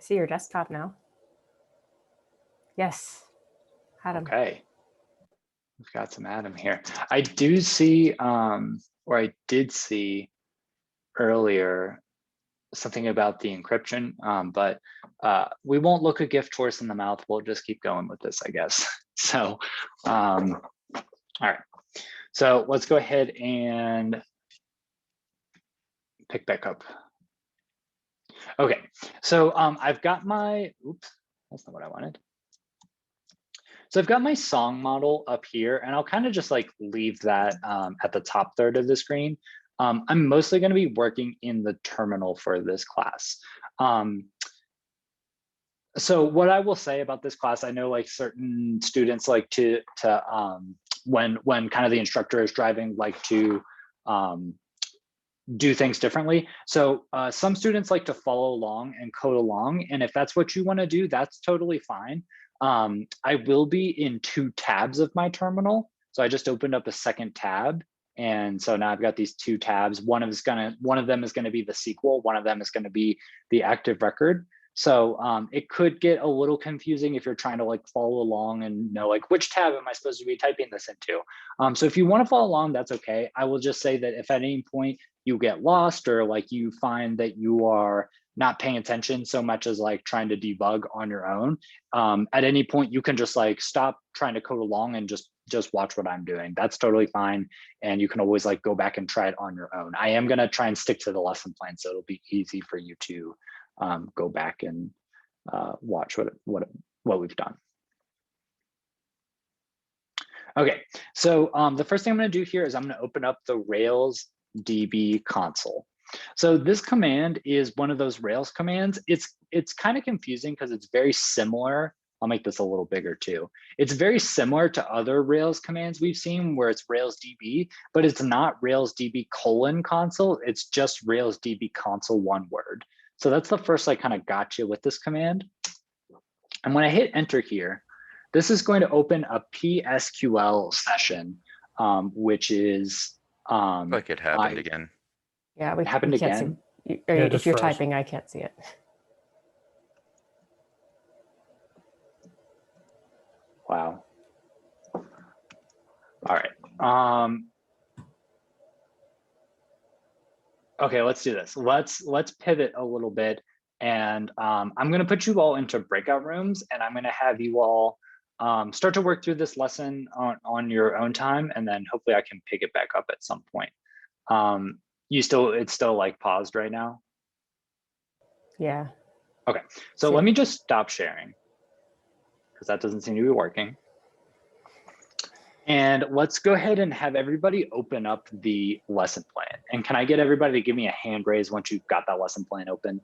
see your desktop now. Yes, Adam. Okay, we've got some Adam here. I do see, or I did see earlier something about the encryption, but we won't look a gift horse in the mouth. We'll just keep going with this, I guess. So, all right. So let's go ahead and pick back up. Okay, so I've got my, oops, that's not what I wanted. So I've got my song model up here, and I'll kind of just like leave that at the top third of the screen. I'm mostly going to be working in the terminal for this class. So what I will say about this class, I know like certain students like to when kind of the instructor is driving, like to do things differently. So some students like to follow along and code along, and if that's what you want to do, that's totally fine. I will be in 2 tabs of my terminal. So I just opened up a second tab. And so now I've got these 2 tabs. One of them is going to be the SQL. One of them is going to be the active record. So it could get a little confusing if you're trying to like follow along and know like which tab am I supposed to be typing this into. So if you want to follow along, that's okay. I will just say that if at any point you get lost or like you find that you are not paying attention so much as like trying to debug on your own, at any point you can just like stop trying to code along and just watch what I'm doing. That's totally fine. And you can always like go back and try it on your own. I am going to try and stick to the lesson plan, so it'll be easy for you to go back and watch what we've done. Okay, so the first thing I'm going to do here is I'm going to open up the Rails DB console. So this command is one of those Rails commands. It's kind of confusing because it's very similar. I'll make this a little bigger too. It's very similar to other Rails commands we've seen where it's Rails DB, but it's not Rails DB console. It's just Rails DB console, one word. So that's the first like kind of gotcha with this command. And when I hit enter here, this is going to open a PSQL session, which is like it happened again. Yeah, it happened again. If you're typing, I can't see it. Wow. All right. Okay, let's do this. Let's pivot a little bit, and I'm going to put you all into breakout rooms, and I'm going to have you all start to work through this lesson on your own time, and then hopefully I can pick it back up at some point. It's still like paused right now? Yeah. Okay, so let me just stop sharing because that doesn't seem to be working. And let's go ahead and have everybody open up the lesson plan. And can I get everybody to give me a hand raise once you've got that lesson plan open?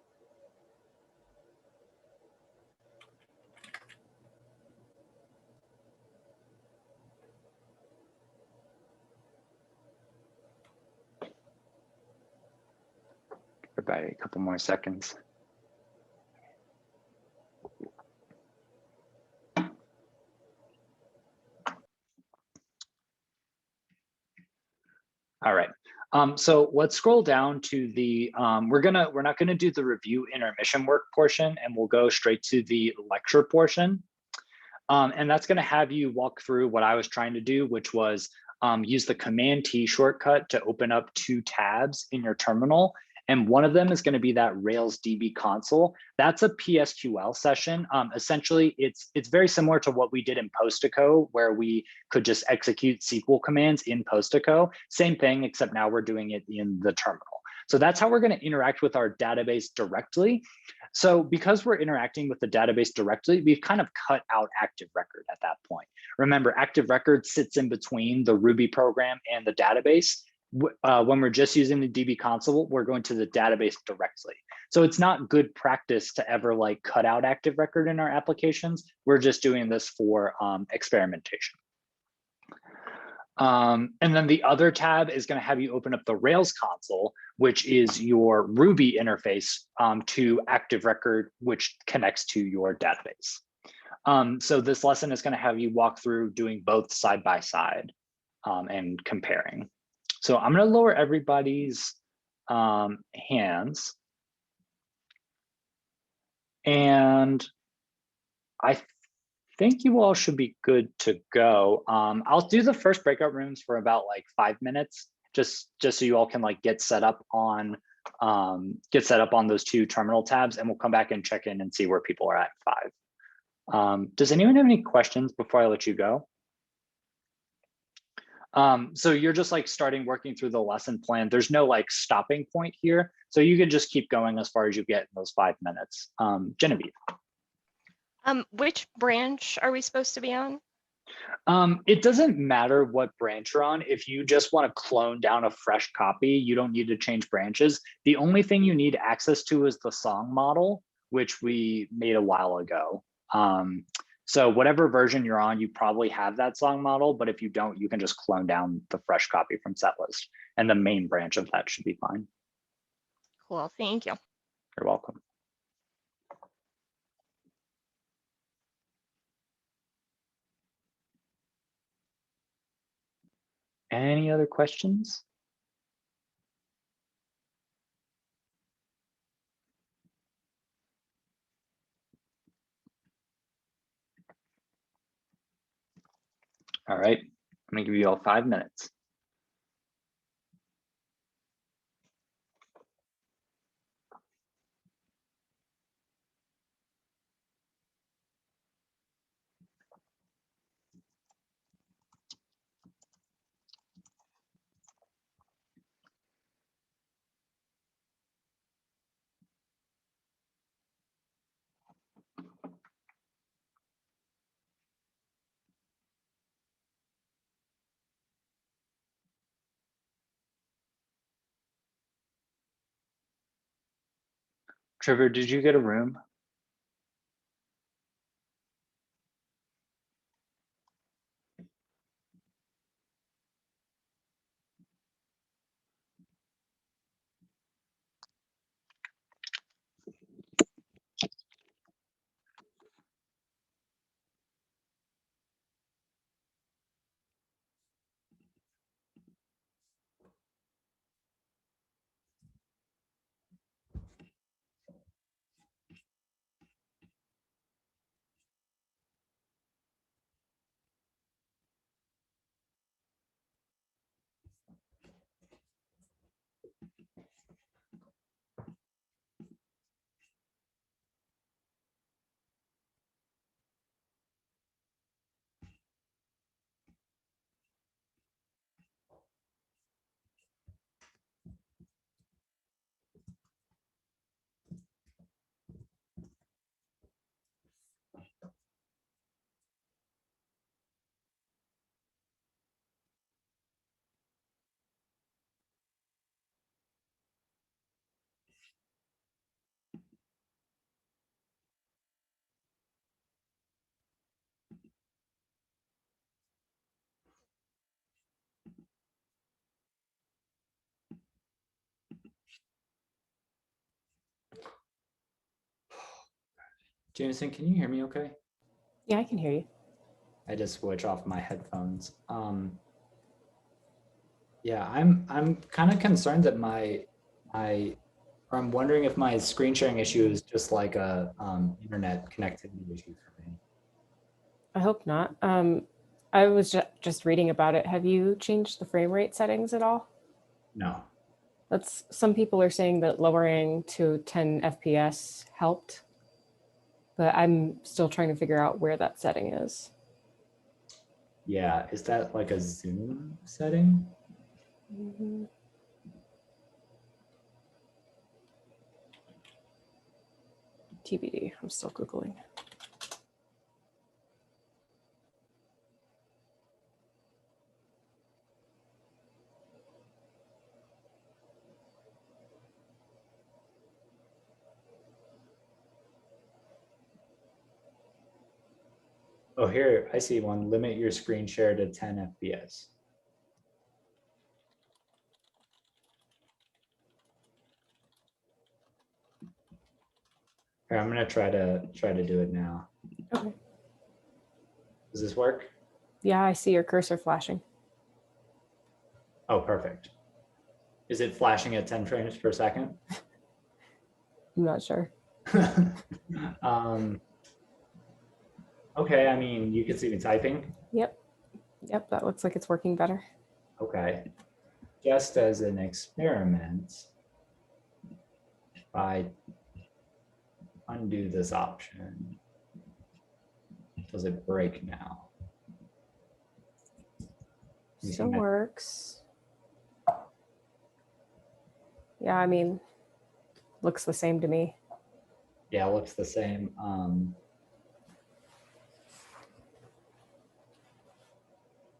Everybody, a couple more seconds. All right. So let's scroll down to the, we're not gonna do the review intermission work portion, and we'll go straight to the lecture portion. And that's gonna have you walk through what I was trying to do, which was use the Command T shortcut to open up 2 tabs in your terminal. And one of them is going to be that Rails DB console. That's a PSQL session. Essentially, it's very similar to what we did in Postico, where we could just execute SQL commands in Postico. Same thing, except now we're doing it in the terminal. So that's how we're going to interact with our database directly. So because we're interacting with the database directly, we've kind of cut out ActiveRecord at that point. Remember, ActiveRecord sits in between the Ruby program and the database. When we're just using the DB console, we're going to the database directly. So it's not good practice to ever like cut out ActiveRecord in our applications. We're just doing this for experimentation. And then the other tab is going to have you open up the Rails console, which is your Ruby interface to ActiveRecord, which connects to your database. So this lesson is going to have you walk through doing both side by side and comparing. So I'm going to lower everybody's hands. And I think you all should be good to go. I'll do the first breakout rooms for about like 5 minutes, just so you all can like get set up on those 2 terminal tabs, and we'll come back and check in and see where people are at 5. Does anyone have any questions before I let you go? So you're just like starting working through the lesson plan. There's no like stopping point here. So you can just keep going as far as you get in those 5 minutes. Genevieve. Which branch are we supposed to be on? It doesn't matter what branch you're on. If you just want to clone down a fresh copy, you don't need to change branches. The only thing you need access to is the song model, which we made a while ago. So whatever version you're on, you probably have that song model, but if you don't, you can just clone down the fresh copy from setlist, and the main branch of that should be fine. Cool, thank you. You're welcome. Any other questions? All right, I'm gonna give you all 5 minutes. Trevor, did you get a room? Jameson, can you hear me okay? Yeah, I can hear you. I just switch off my headphones. Yeah, I'm kind of concerned that I'm wondering if my screen sharing issue is just like a internet connectivity issue for me. I hope not. I was just reading about it. Have you changed the frame rate settings at all? No. Some people are saying that lowering to 10 FPS helped, but I'm still trying to figure out where that setting is. Yeah, is that like a Zoom setting? Mm-hmm. TBD, I'm still Googling. Oh, here, I see one. Limit your screen share to 10 FPS. Here, I'm gonna try to do it now. Okay. Does this work? Yeah, I see your cursor flashing. Oh, perfect. Is it flashing at 10 frames per second? I'm not sure. Okay, I mean, you can see me typing. Yep. Yep, that looks like it's working better. Okay. Just as an experiment, if I undo this option, does it break now? You Still see that? works. Yeah, I mean, looks the same to me. Yeah, it looks the same.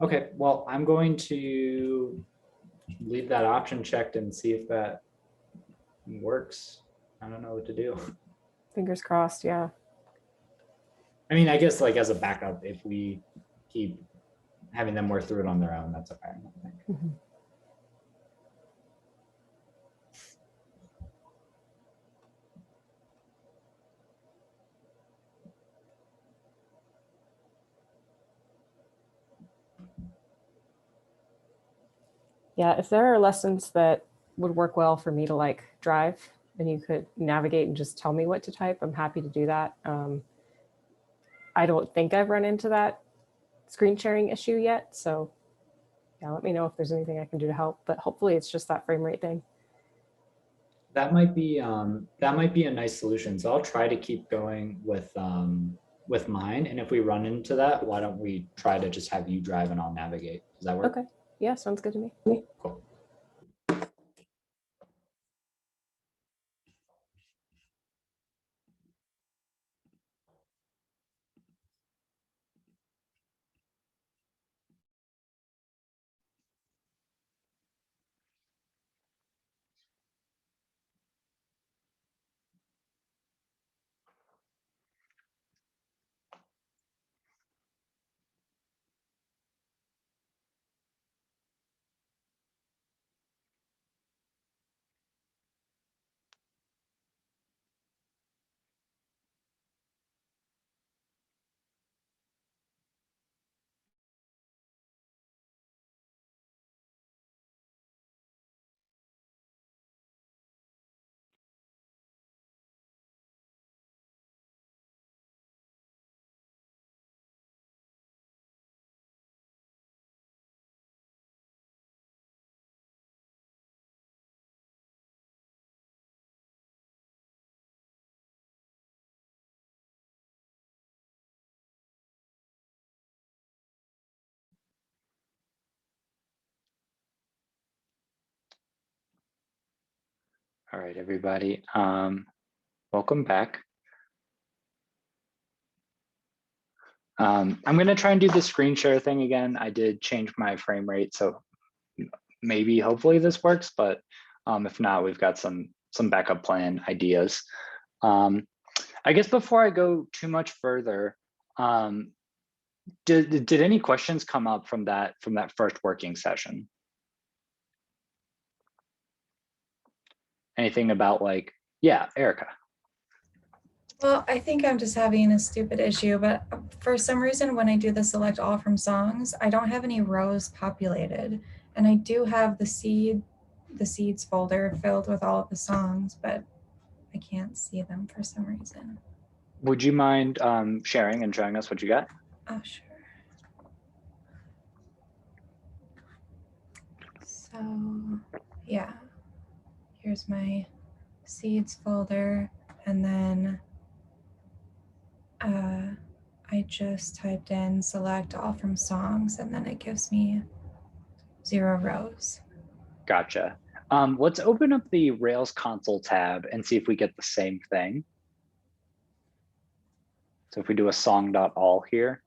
Okay, well, I'm going to leave that option checked and see if that works. I don't know what to do. Fingers crossed, yeah. I mean, I guess like as a backup, if we keep having them work through it on their own, that's okay. I think. Mhm. Yeah, if there are lessons that would work well for me to like drive and you could navigate and just tell me what to type, I'm happy to do that. I don't think I've run into that screen sharing issue yet. So yeah, let me know if there's anything I can do to help, but hopefully it's just that frame rate thing. That might be a nice solution. So I'll try to keep going with mine. And if we run into that, why don't we try to just have you drive and I'll navigate? Does that work? Okay. Yeah, sounds good to me. Cool. All right, everybody. Welcome back. I'm going to try and do the screen share thing again. I did change my frame rate, so maybe hopefully this works, but if not, we've got some backup plan ideas. I guess before I go too much further, did any questions come up from that first working session? Anything about like, yeah, Erica. Well, I think I'm just having a stupid issue, but for some reason, when I do the select all from songs, I don't have any rows populated. And I do have the seeds folder filled with all of the songs, but I can't see them for some reason. Would you mind sharing and showing us what you got? Oh, sure. So yeah, here's my seeds folder. And then I just typed in select all from songs, and then it gives me 0 rows. Gotcha. Let's open up the Rails console tab and see if we get the same thing. So if we do a song.all here,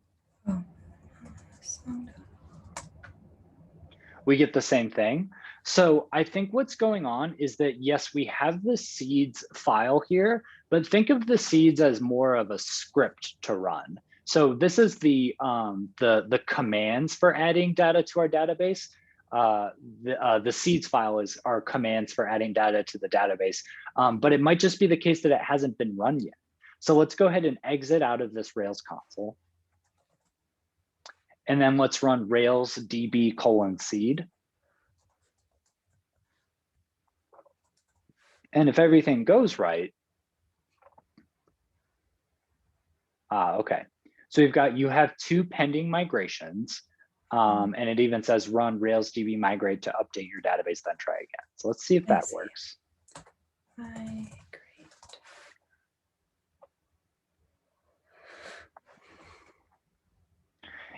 Oh. we get the same thing. So I think what's going on is that, yes, we have the seeds file here, but think of the seeds as more of a script to run. So this is the commands for adding data to our database. The seeds file is our commands for adding data to the database, but it might just be the case that it hasn't been run yet. So let's go ahead and exit out of this Rails console. And then let's run Rails db:/seed. And if everything goes right, Okay. So you have 2 pending migrations. And it even says run Rails DB migrate to update your database, then try again. So let's see if that works. Migrate.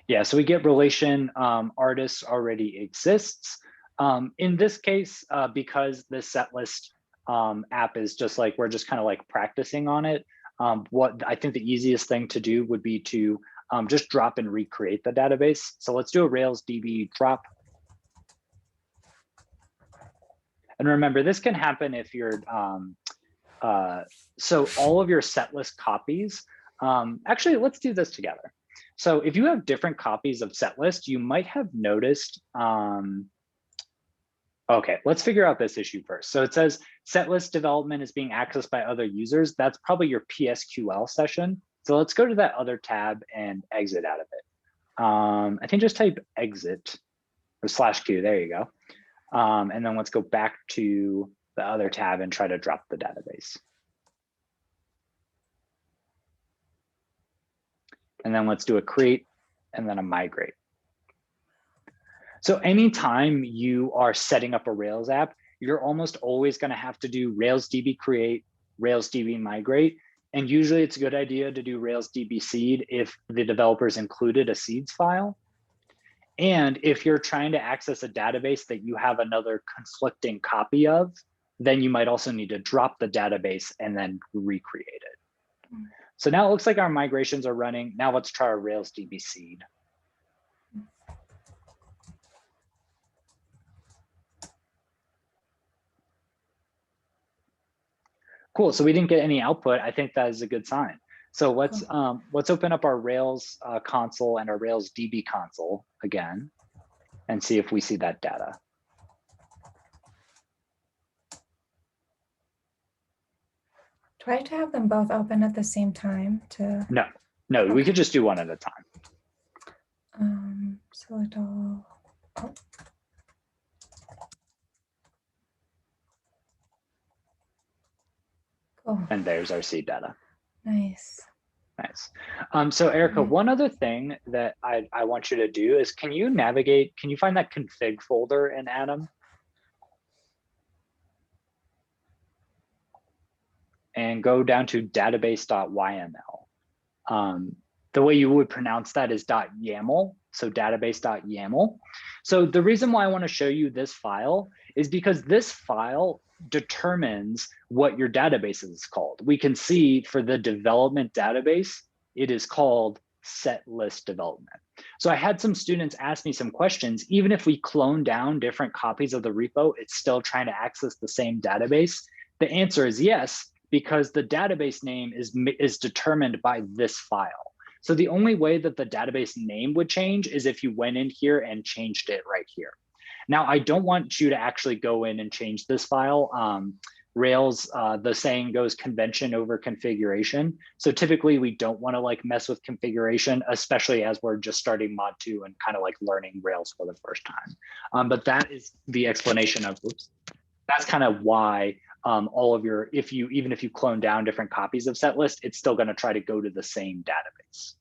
Yeah, so we get relation artists already exists. In this case, because the set list app is just like, we're just kind of like practicing on it. What I think the easiest thing to do would be to just drop and recreate the database. So let's do a Rails DB drop. And remember, this can happen if you're, so all of your set list copies, actually, let's do this together. So if you have different copies of set list, you might have noticed, okay, let's figure out this issue first. So it says set list development is being accessed by other users. That's probably your PSQL session. So let's go to that other tab and exit out of it. I think just type exit or /Q, there you go. And then let's go back to the other tab and try to drop the database. And then let's do a create and then a migrate. So anytime you are setting up a Rails app, you're almost always going to have to do Rails DB create, Rails DB migrate. And usually it's a good idea to do Rails DB seed if the developers included a seeds file. And if you're trying to access a database that you have another conflicting copy of, then you might also need to drop the database and then recreate it. So now it looks like our migrations are running. Now let's try our Rails DB seed. Cool, so we didn't get any output. I think that is a good sign. So let's open up our Rails console and our Rails DB console again and see if we see that data. Do I have to have them both open at the same time to? No, we could just do one at a time. Select all. Oh. Cool. And there's our seed data. Nice. Nice. So Erica, one other thing that I want you to do is, can you find that config folder in Atom? And go down to database.yml. The way you would pronounce that is .yaml, so database.yaml. So the reason why I want to show you this file is because this file determines what your database is called. We can see for the development database, it is called set list development. So I had some students ask me some questions. Even if we clone down different copies of the repo, it's still trying to access the same database. The answer is yes, because the database name is determined by this file. So the only way that the database name would change is if you went in here and changed it right here. Now, I don't want you to actually go in and change this file. Rails, the saying goes convention over configuration. So typically we don't want to like mess with configuration, especially as we're just starting mod 2 and kind of like learning Rails for the first time. But that is the explanation of, oops, that's kind of why all of your, even if you clone down different copies of setlist, it's still going to try to go to the same database.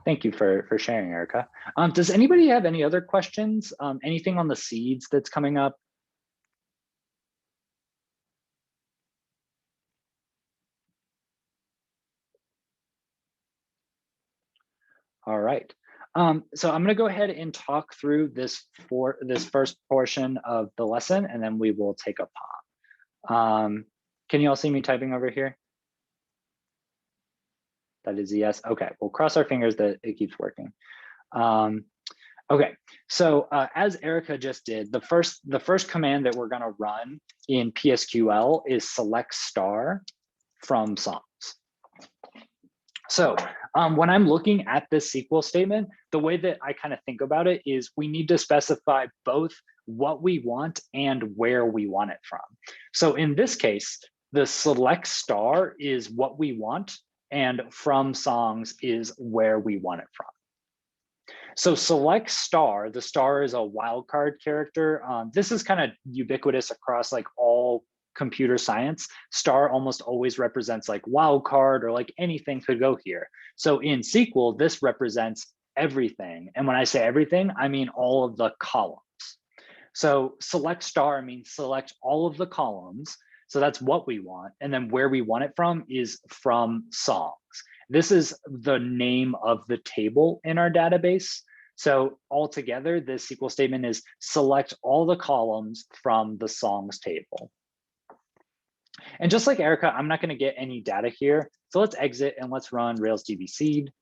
Thank you for sharing, Erica. Does anybody have any other questions? Anything on the seeds that's coming up? All right. So I'm going to go ahead and talk through this first portion of the lesson, and then we will take a pause. Can you all see me typing over here? That is a yes. Okay, we'll cross our fingers that it keeps working. Okay, so as Erica just did, the first command that we're going to run in PSQL is select star from songs. So when I'm looking at this SQL statement, the way that I kind of think about it is we need to specify both what we want and where we want it from. So in this case, the select star is what we want, and from songs is where we want it from. So select star, the star is a wildcard character. This is kind of ubiquitous across like all computer science, star almost always represents like wildcard or like anything could go here. So in SQL, this represents everything. And when I say everything, I mean all of the columns. So select star means select all of the columns. So that's what we want. And then where we want it from is from songs. This is the name of the table in our database. So altogether, this SQL statement is select all the columns from the songs table. And just like Erica, I'm not going to get any data here. So let's exit and let's run Rails DB seed.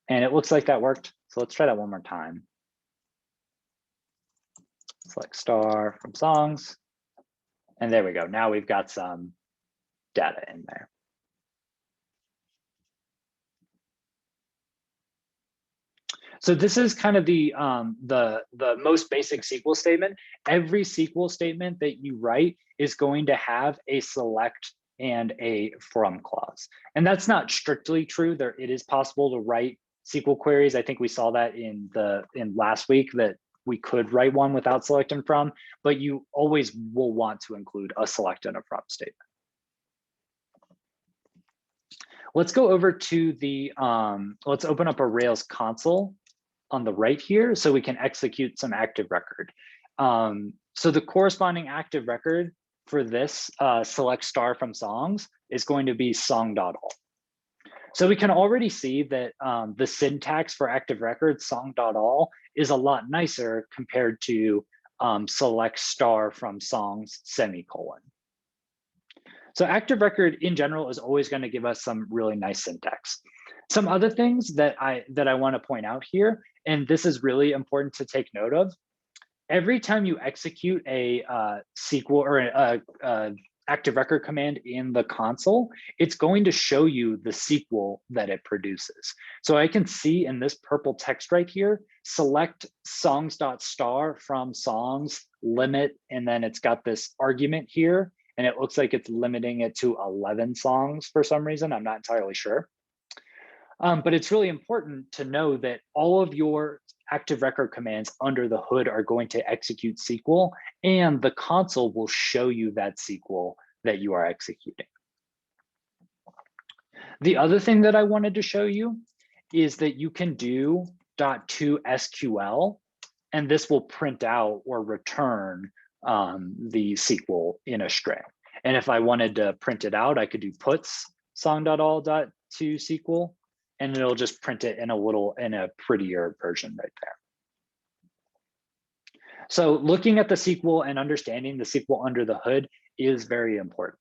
And it looks like that worked. So let's try that one more time. Select star from songs. And there we go. Now we've got some data in there. So this is kind of the most basic SQL statement. Every SQL statement that you write is going to have a select and a from clause. And that's not strictly true. It is possible to write SQL queries. I think we saw that in last week that we could write one without select and from, but you always will want to include a select and a from statement. Let's go over to the, let's open up a Rails console on the right here so we can execute some ActiveRecord. So the corresponding ActiveRecord for this select star from songs is going to be song.all. So we can already see that the syntax for ActiveRecord song.all is a lot nicer compared to select star from songs semicolon. So ActiveRecord in general is always going to give us some really nice syntax. Some other things that I want to point out here, and this is really important to take note of. Every time you execute a SQL or a ActiveRecord command in the console, it's going to show you the SQL that it produces. So I can see in this purple text right here, select songs.star from songs limit, and then it's got this argument here, and it looks like it's limiting it to 11 songs for some reason. I'm not entirely sure. But it's really important to know that all of your ActiveRecord commands under the hood are going to execute SQL, and the console will show you that SQL that you are executing. The other thing that I wanted to show you is that you can do .toSQL, and this will print out or return the SQL in a string. And if I wanted to print it out, I could do puts song.all.toSQL, and it'll just print it in a prettier version right there. So looking at the SQL and understanding the SQL under the hood is very important.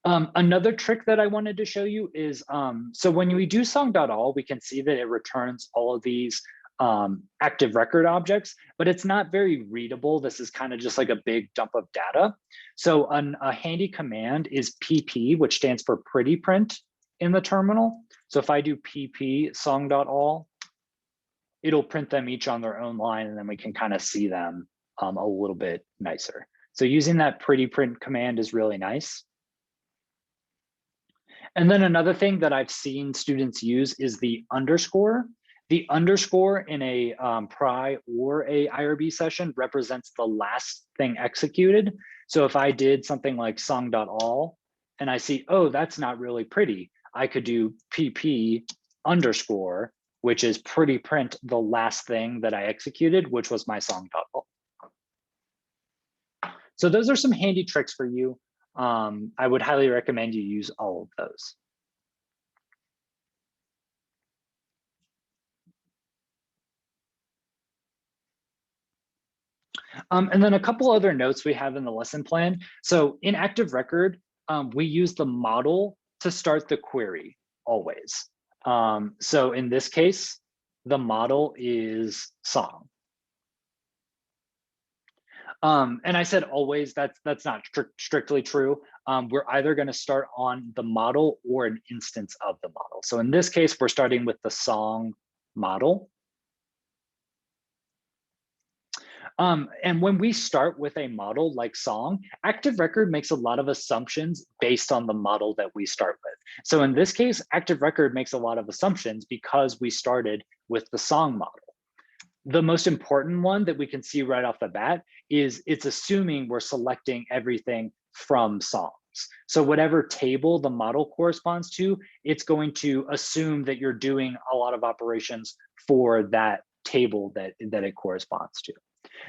Another trick that I wanted to show you is, so when we do song.all, we can see that it returns all of these ActiveRecord objects, but it's not very readable. This is kind of just like a big dump of data. So a handy command is pp, which stands for pretty print in the terminal. So if I do pp song.all, it'll print them each on their own line, and then we can kind of see them a little bit nicer. So using that pretty print command is really nice. And then another thing that I've seen students use is the underscore. The underscore in a pry or a IRB session represents the last thing executed. So if I did something like song.all and I see, oh, that's not really pretty, I could do pp underscore, which is pretty print the last thing that I executed, which was my song.all. So those are some handy tricks for you. I would highly recommend you use all of those. And then a couple other notes we have in the lesson plan. So in ActiveRecord, we use the model to start the query always. So in this case, the model is song. And I said always, that's not strictly true. We're either going to start on the model or an instance of the model. So in this case, we're starting with the song model. And when we start with a model like song, ActiveRecord makes a lot of assumptions based on the model that we start with. So in this case, ActiveRecord makes a lot of assumptions because we started with the song model. the most important one that we can see right off the bat is it's assuming we're selecting everything from songs. So whatever table the model corresponds to, it's going to assume that you're doing a lot of operations for that table that it corresponds to.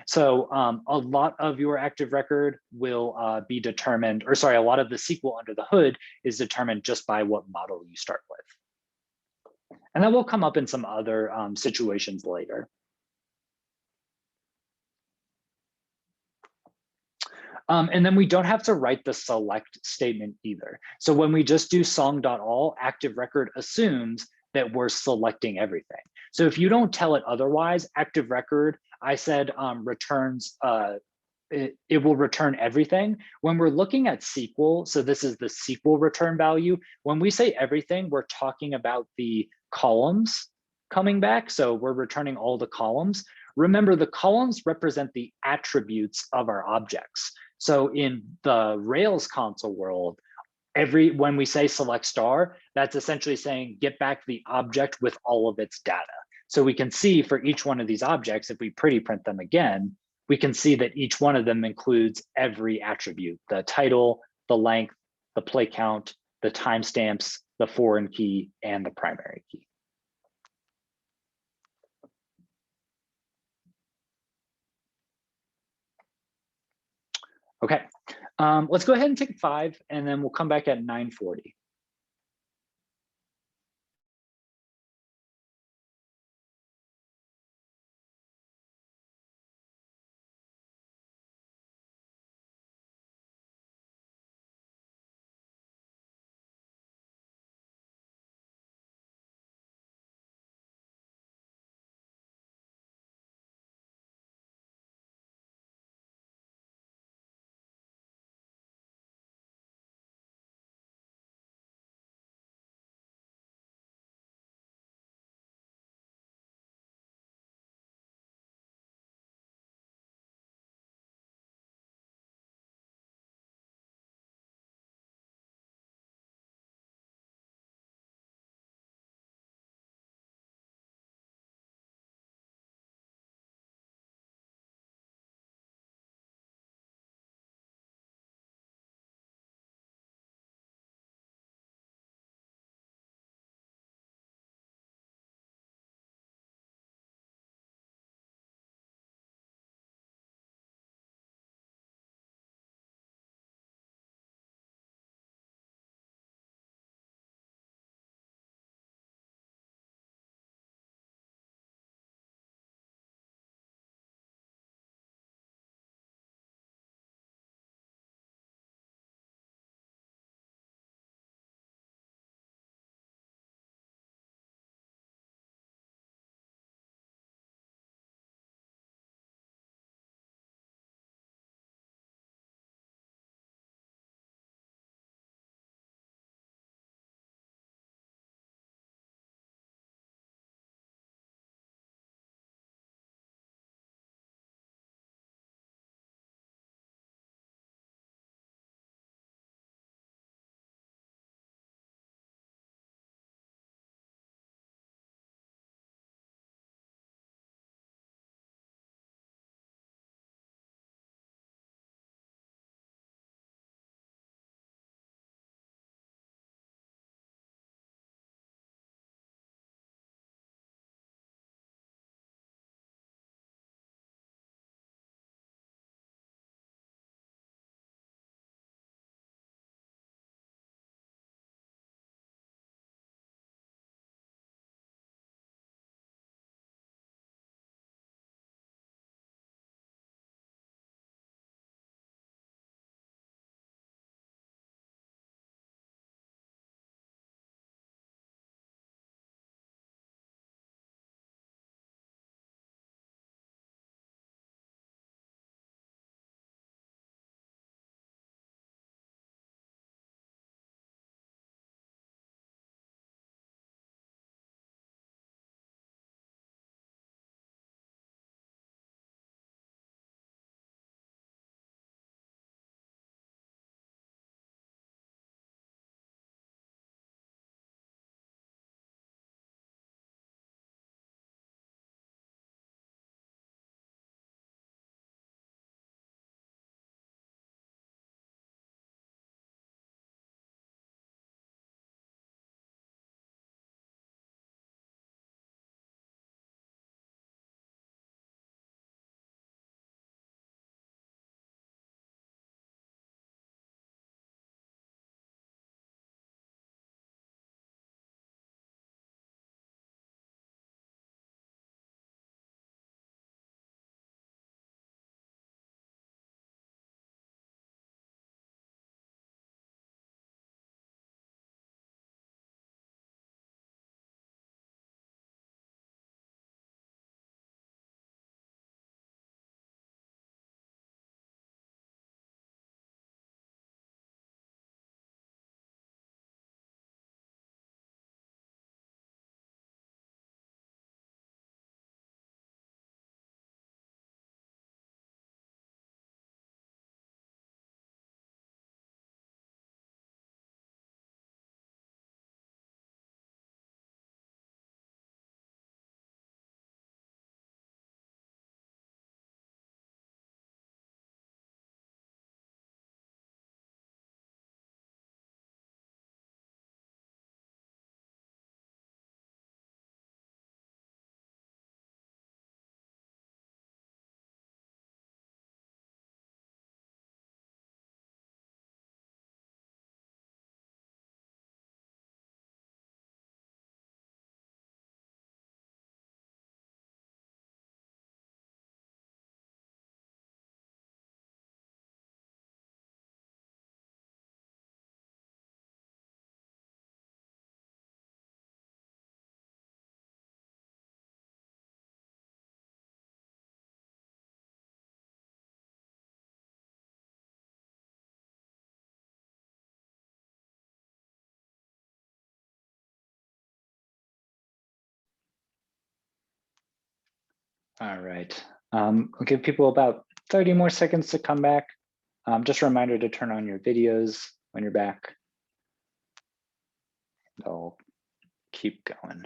So a lot of your active record will be determined, or sorry, a lot of the SQL under the hood is determined just by what model you start with. And that will come up in some other situations later. And then we don't have to write the select statement either. So when we just do song.all, active record assumes that we're selecting everything. So if you don't tell it otherwise, active record, I said returns, it will return everything. When we're looking at SQL, so this is the SQL return value. When we say everything, we're talking about the columns coming back. So we're returning all the columns. Remember, the columns represent the attributes of our objects. So in the Rails console world, when we say select star, that's essentially saying get back the object with all of its data. So we can see for each one of these objects, if we pretty print them again, we can see that each one of them includes every attribute: the title, the length, the play count, the timestamps, the foreign key, and the primary key. Okay, let's go ahead and take 5, and then we'll come back at 9:40. All right. We'll give people about 30 more seconds to come back. Just a reminder to turn on your videos when you're back. They'll keep going.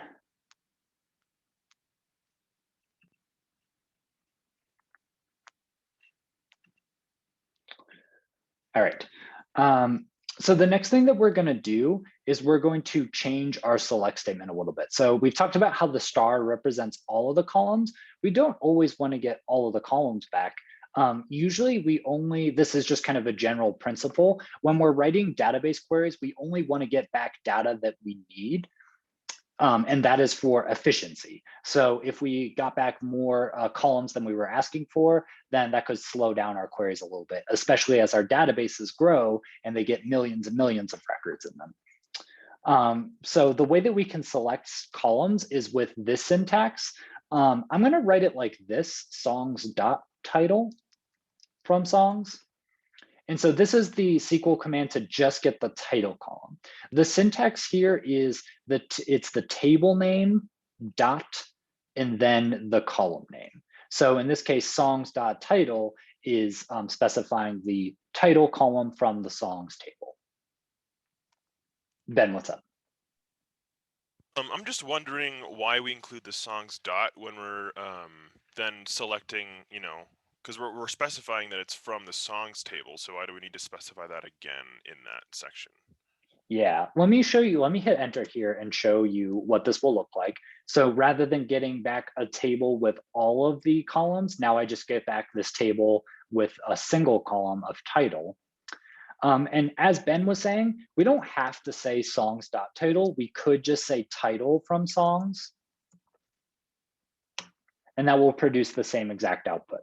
All right. So the next thing that we're going to do is we're going to change our select statement a little bit. So we've talked about how the star represents all of the columns. We don't always want to get all of the columns back. Usually this is just kind of a general principle. When we're writing database queries, we only want to get back data that we need. And that is for efficiency. So if we got back more columns than we were asking for, then that could slow down our queries a little bit, especially as our databases grow and they get millions and millions of records in them. So the way that we can select columns is with this syntax. I'm going to write it like this: songs.title from songs. And so this is the SQL command to just get the title column. The syntax here is that it's the table name dot and then the column name. So in this case, songs.title is specifying the title column from the songs table. Ben, what's up? I'm just wondering why we include the songs dot when we're then selecting, because we're specifying that it's from the songs table. So why do we need to specify that again in that section? Yeah, let me show you. Let me hit enter here and show you what this will look like. So rather than getting back a table with all of the columns, now I just get back this table with a single column of title. And as Ben was saying, we don't have to say songs.title. We could just say title from songs. And that will produce the same exact output.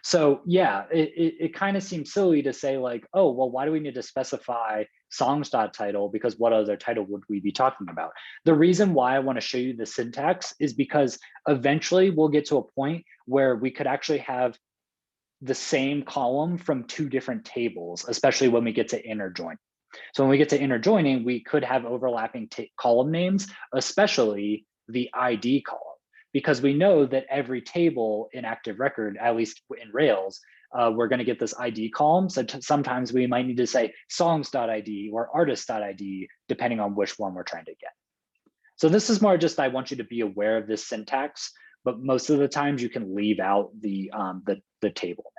So yeah, it kind of seems silly to say like, oh, well, why do we need to specify songs.title? Because what other title would we be talking about? The reason why I want to show you the syntax is because eventually we'll get to a point where we could actually have the same column from two different tables, especially when we get to inner join. So when we get to inner joining, we could have overlapping column names, especially the ID column, because we know that every table in ActiveRecord, at least in Rails, we're going to get this ID column. So sometimes we might need to say songs.id or artist.id, depending on which one we're trying to get. So this is more just, I want you to be aware of this syntax, but most of the times you can leave out the table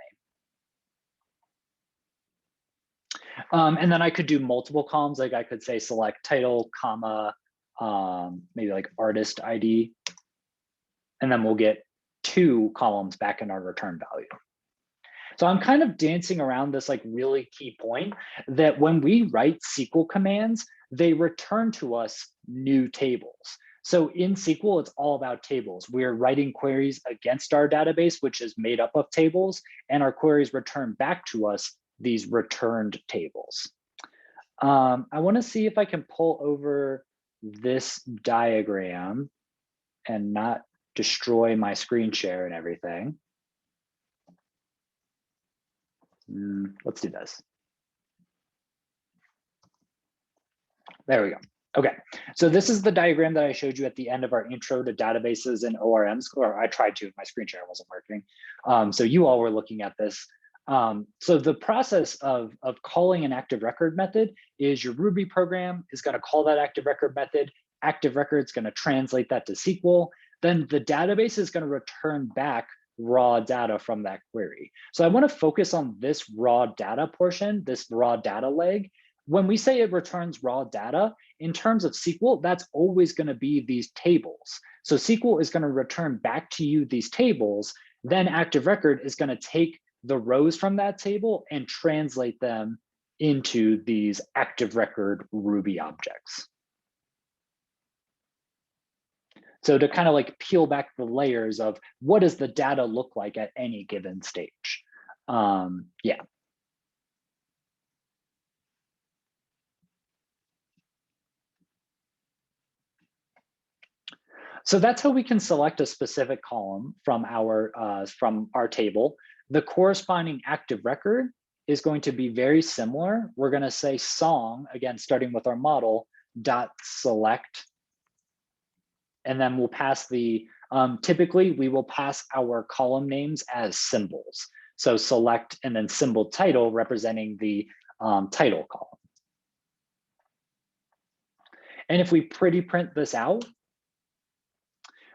name. And then I could do multiple columns, like I could say select title, comma, maybe like artist ID, and then we'll get 2 columns back in our return value. So I'm kind of dancing around this like really key point that when we write SQL commands, they return to us new tables. So in SQL, it's all about tables. We're writing queries against our database, which is made up of tables, and our queries return back to us these returned tables. I want to see if I can pull over this diagram and not destroy my screen share and everything. Let's do this. There we go. Okay, so this is the diagram that I showed you at the end of our intro to databases and ORMs, or I tried to, my screen share wasn't working. So you all were looking at this. So the process of calling an ActiveRecord method is your Ruby program is going to call that ActiveRecord method. ActiveRecord is going to translate that to SQL. Then the database is going to return back raw data from that query. So I want to focus on this raw data portion, this raw data leg. When we say it returns raw data, in terms of SQL, that's always going to be these tables. So SQL is going to return back to you these tables. Then ActiveRecord is going to take the rows from that table and translate them into these ActiveRecord Ruby objects. So to kind of like peel back the layers of what does the data look like at any given stage? Yeah. So that's how we can select a specific column from our table. The corresponding ActiveRecord is going to be very similar. We're going to say song, again, starting with our model, dot select, and then we'll pass the typically we will pass our column names as symbols. So select and then symbol title representing the title column. And if we pretty print this out,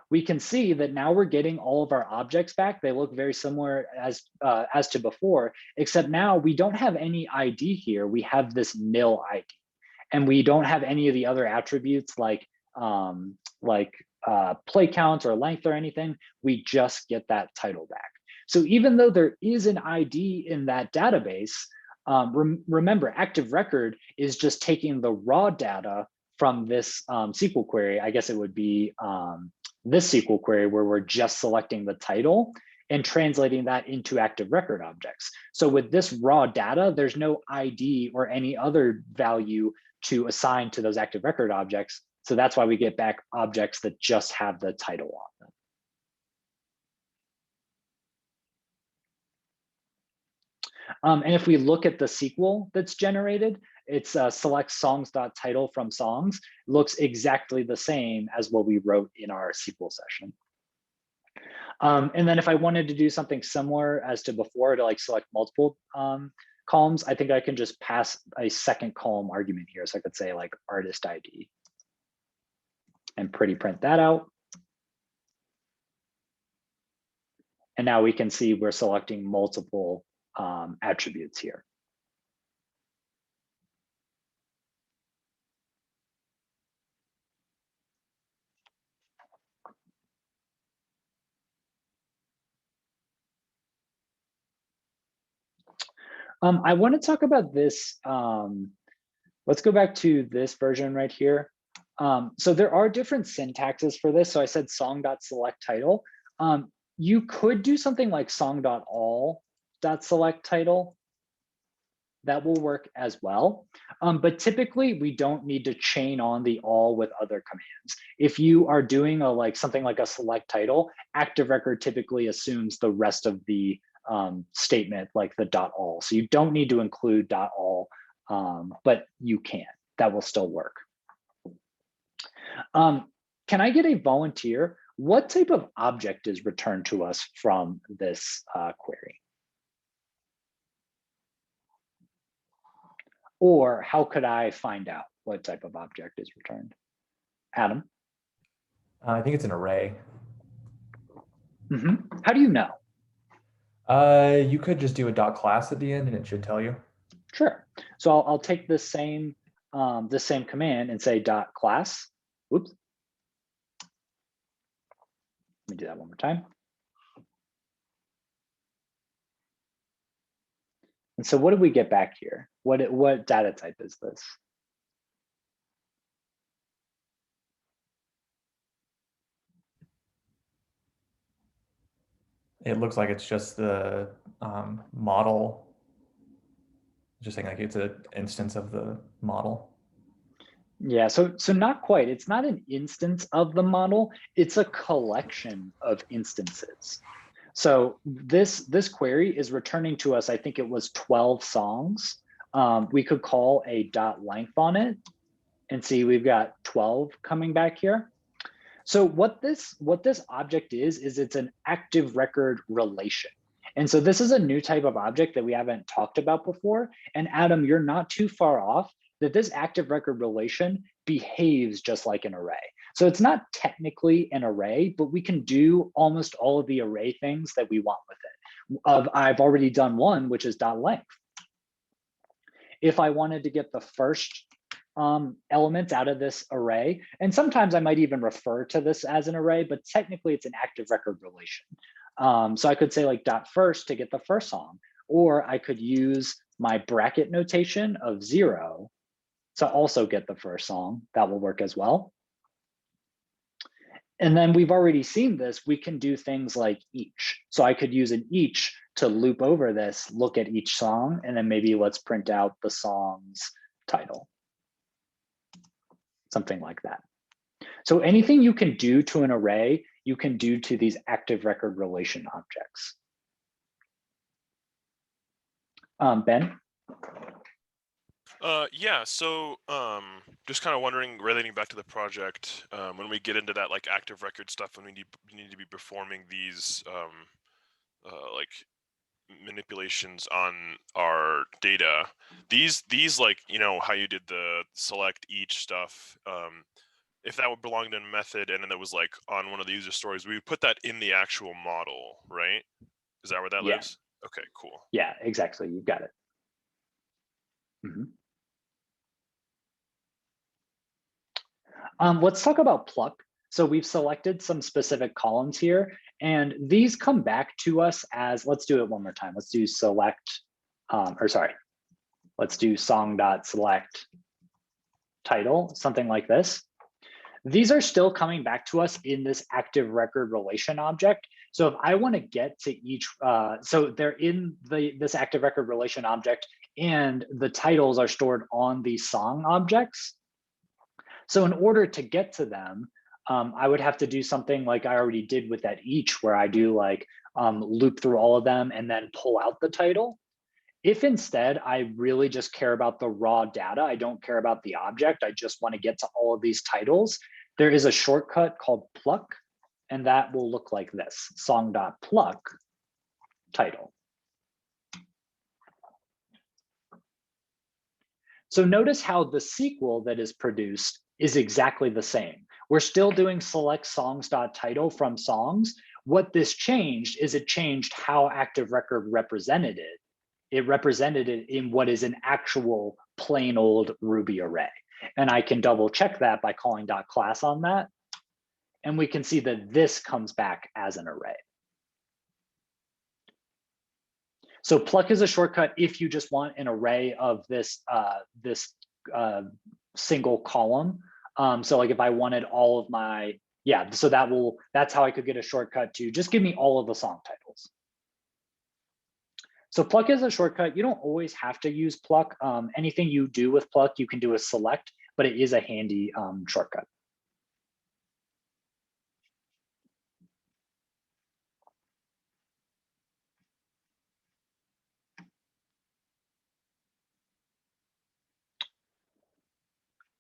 we can see that now we're getting all of our objects back. They look very similar as to before, except now we don't have any ID here. We have this nil ID, and we don't have any of the other attributes like play count or length or anything. We just get that title back. So even though there is an ID in that database, remember ActiveRecord is just taking the raw data from this SQL query. I guess it would be this SQL query where we're just selecting the title and translating that into ActiveRecord objects. So with this raw data, there's no ID or any other value to assign to those ActiveRecord objects. So that's why we get back objects that just have the title on them. And if we look at the SQL that's generated, it's select songs.title from songs. Looks exactly the same as what we wrote in our SQL session. And then if I wanted to do something similar as to before, to like select multiple columns, I think I can just pass a second column argument here. So I could say like artist ID and pretty print that out. And now we can see we're selecting multiple attributes here. I want to talk about this. Let's go back to this version right here. So there are different syntaxes for this. So I said song.selectTitle. You could do something like song.all.selectTitle. That will work as well. But typically we don't need to chain on the all with other commands. If you are doing something like a select title, ActiveRecord typically assumes the rest of the statement like the .all. So you don't need to include .all, but you can. That will still work. Can I get a volunteer? What type of object is returned to us from this query? Or how could I find out what type of object is returned? Adam? I think it's an array. How do you know? You could just do a .class at the end and it should tell you. Sure. So I'll take this same command and say .class. Oops. Let me do that one more time. And so what did we get back here? What data type is this? It looks like it's just the model. Just saying like it's an instance of the model. Yeah, so not quite. It's not an instance of the model. It's a collection of instances. So this query is returning to us, I think it was 12 songs. We could call a .length on it and see we've got 12 coming back here. So what this object is it's an ActiveRecord relation. And so this is a new type of object that we haven't talked about before. And Adam, you're not too far off that this ActiveRecord relation behaves just like an array. So it's not technically an array, but we can do almost all of the array things that we want with it. I've already done one, which is .length. If I wanted to get the first elements out of this array, and sometimes I might even refer to this as an array, but technically it's an ActiveRecord relation. So I could say like .first to get the first song, or I could use my bracket notation of 0 to also get the first song. That will work as well. And then we've already seen this, we can do things like each. So I could use an each to loop over this, look at each song, and then maybe let's print out the song's title. Something like that. So anything you can do to an array, you can do to these ActiveRecord relation objects. Ben? Yeah, so just kind of wondering, relating back to the project, when we get into that like active record stuff, when we need to be performing these like manipulations on our data, these like, you know, how you did the select each stuff, if that would belong to a method and then that was like on one of the user stories, we would put that in the actual model, right? Is that where that Yeah. lives? Okay, cool. Yeah, exactly. You've got it. Let's talk about pluck. So we've selected some specific columns here, and these come back to us as, let's do it one more time. Let's do select, let's do song.select title, something like this. These are still coming back to us in this active record relation object. So if I want to get to each, so they're in this active record relation object, and the titles are stored on the song objects. So in order to get to them, I would have to do something like I already did with that each, where I do like loop through all of them and then pull out the title. If instead I really just care about the raw data, I don't care about the object, I just want to get to all of these titles, there is a shortcut called pluck, and that will look like this: song.pluck title. So notice how the SQL that is produced is exactly the same. We're still doing select songs.title from songs. What this changed is it changed how active record represented it. It represented it in what is an actual plain old Ruby array. And I can double check that by calling .class on that. And we can see that this comes back as an array. So pluck is a shortcut if you just want an array of this single column. So like if I wanted all of my, yeah, so that's how I could get a shortcut to just give me all of the song titles. So pluck is a shortcut. You don't always have to use pluck. Anything you do with pluck, you can do with select, but it is a handy shortcut.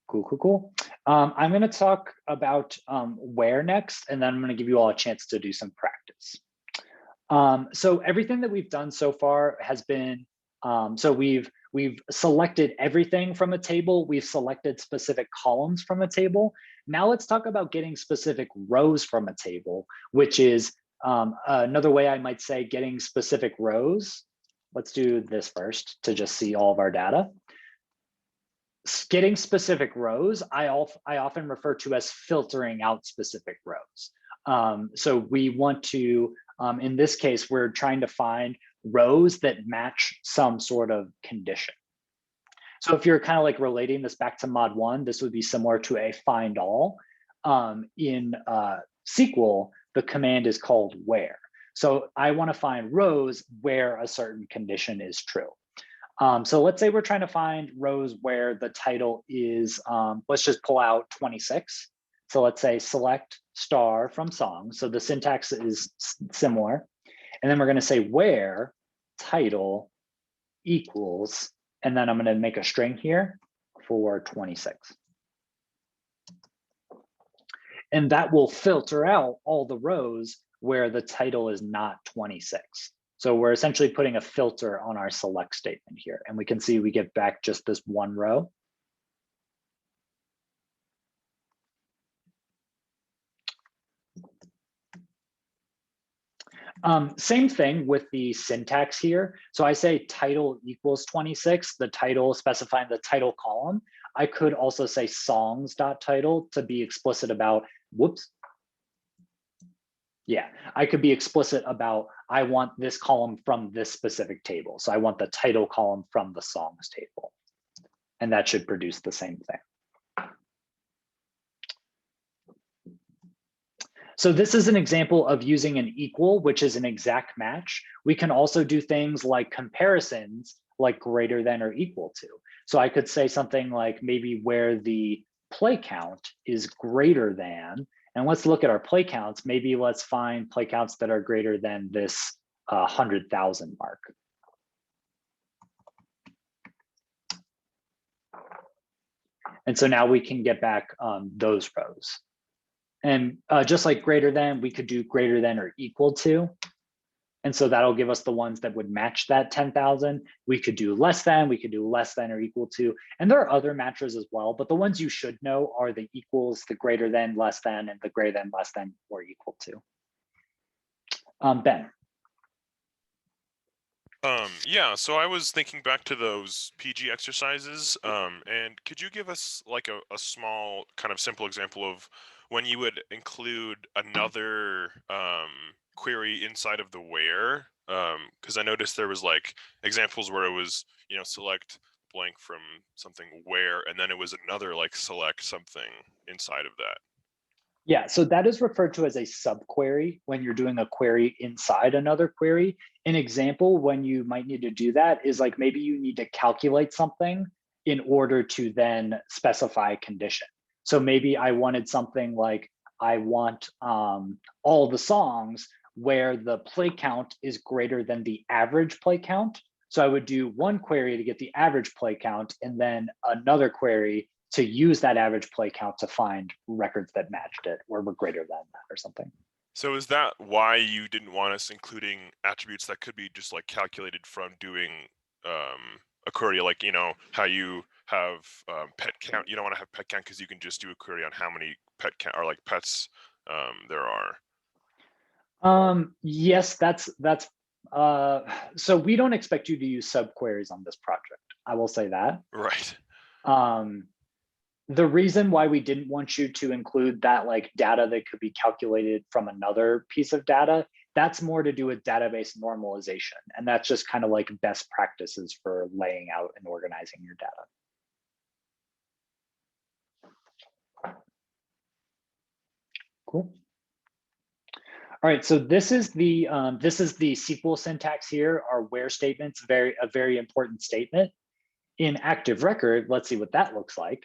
Cool. I'm going to talk about where next, and then I'm going to give you all a chance to do some practice. So everything that we've done so far has been, so we've selected everything from a table. We've selected specific columns from a table. Now let's talk about getting specific rows from a table, which is another way I might say getting specific rows. Let's do this first to just see all of our data. Getting specific rows, I often refer to as filtering out specific rows. So we want to, in this case, we're trying to find rows that match some sort of condition. So if you're kind of like relating this back to mod 1, this would be similar to a find all. In SQL, the command is called where. So I want to find rows where a certain condition is true. So let's say we're trying to find rows where the title is, let's just pull out 26. So let's say select star from song. So the syntax is similar. And then we're going to say where title equals, and then I'm going to make a string here for 26. And that will filter out all the rows where the title is not 26. So we're essentially putting a filter on our select statement here. And we can see we get back just this one row. Same thing with the syntax here. So I say title equals 26, the title specifying the title column. I could also say songs.title to be explicit about, whoops. Yeah, I could be explicit about, I want this column from this specific table. So I want the title column from the songs table. And that should produce the same thing. So this is an example of using an equal, which is an exact match. We can also do things like comparisons, like greater than or equal to. So I could say something like maybe where the play count is greater than, and let's look at our play counts. Maybe let's find play counts that are greater than this 100,000 mark. And so now we can get back those rows. And just like greater than, we could do greater than or equal to. And so that'll give us the ones that would match that 10,000. We could do less than, we could do less than or equal to. And there are other matches as well, but the ones you should know are the equals, the greater than, less than, and the greater than, less than, or equal to. Ben. Yeah, so I was thinking back to those PG exercises, and could you give us like a small kind of simple example of when you would include another query inside of the where? Because I noticed there was like examples where it was, select blank from something where, and then it was another like select something inside of that. Yeah, so that is referred to as a subquery when you're doing a query inside another query. An example when you might need to do that is like maybe you need to calculate something in order to then specify a condition. So maybe I wanted something like I want all the songs where the play count is greater than the average play count. So I would do one query to get the average play count and then another query to use that average play count to find records that matched it or were greater than that or something. So is that why you didn't want us including attributes that could be just like calculated from doing a query, like, how you have pet count? You don't want to have pet count because you can just do a query on how many pet count or like pets there are. Yes, that's so we don't expect you to use subqueries on this project. I will say that. Right. The reason why we didn't want you to include that like data that could be calculated from another piece of data, that's more to do with database normalization. And that's just kind of like best practices for laying out and organizing your data. Cool. All right, so this is the SQL syntax here. Our where statement's a very important statement. In ActiveRecord, let's see what that looks like.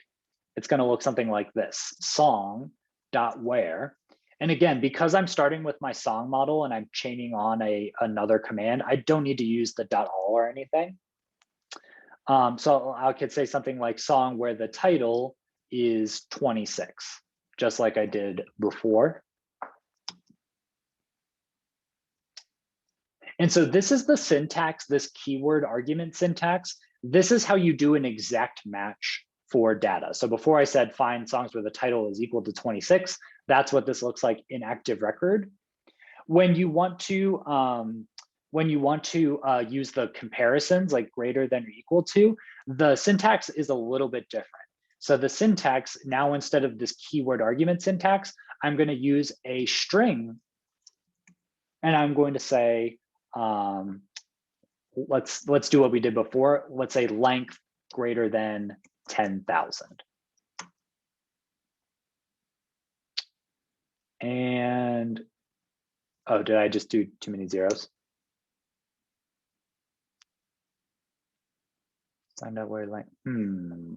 It's going to look something like this: song.where. And again, because I'm starting with my song model and I'm chaining on another command, I don't need to use the .all or anything. So I could say something like song where the title is 26, just like I did before. And so this is the syntax, this keyword argument syntax. This is how you do an exact match for data. So before I said find songs where the title is equal to 26, that's what this looks like in ActiveRecord. When you want to use the comparisons like greater than or equal to, the syntax is a little bit different. So the syntax now, instead of this keyword argument syntax, I'm going to use a string, and I'm going to say, let's do what we did before. Let's say length greater than 10,000. And, oh, did I just do too many zeros? Find out where length,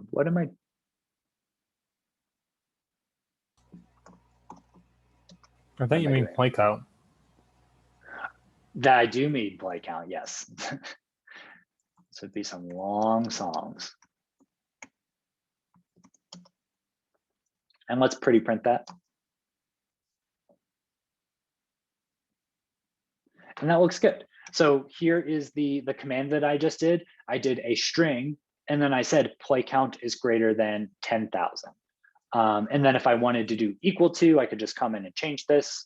what am I? I thought you mean play count. That I do mean play count, yes. This would be some long songs. And let's pretty print that. And that looks good. So here is the command that I just did. I did a string, and then I said play count is greater than 10,000. And then if I wanted to do equal to, I could just come in and change this,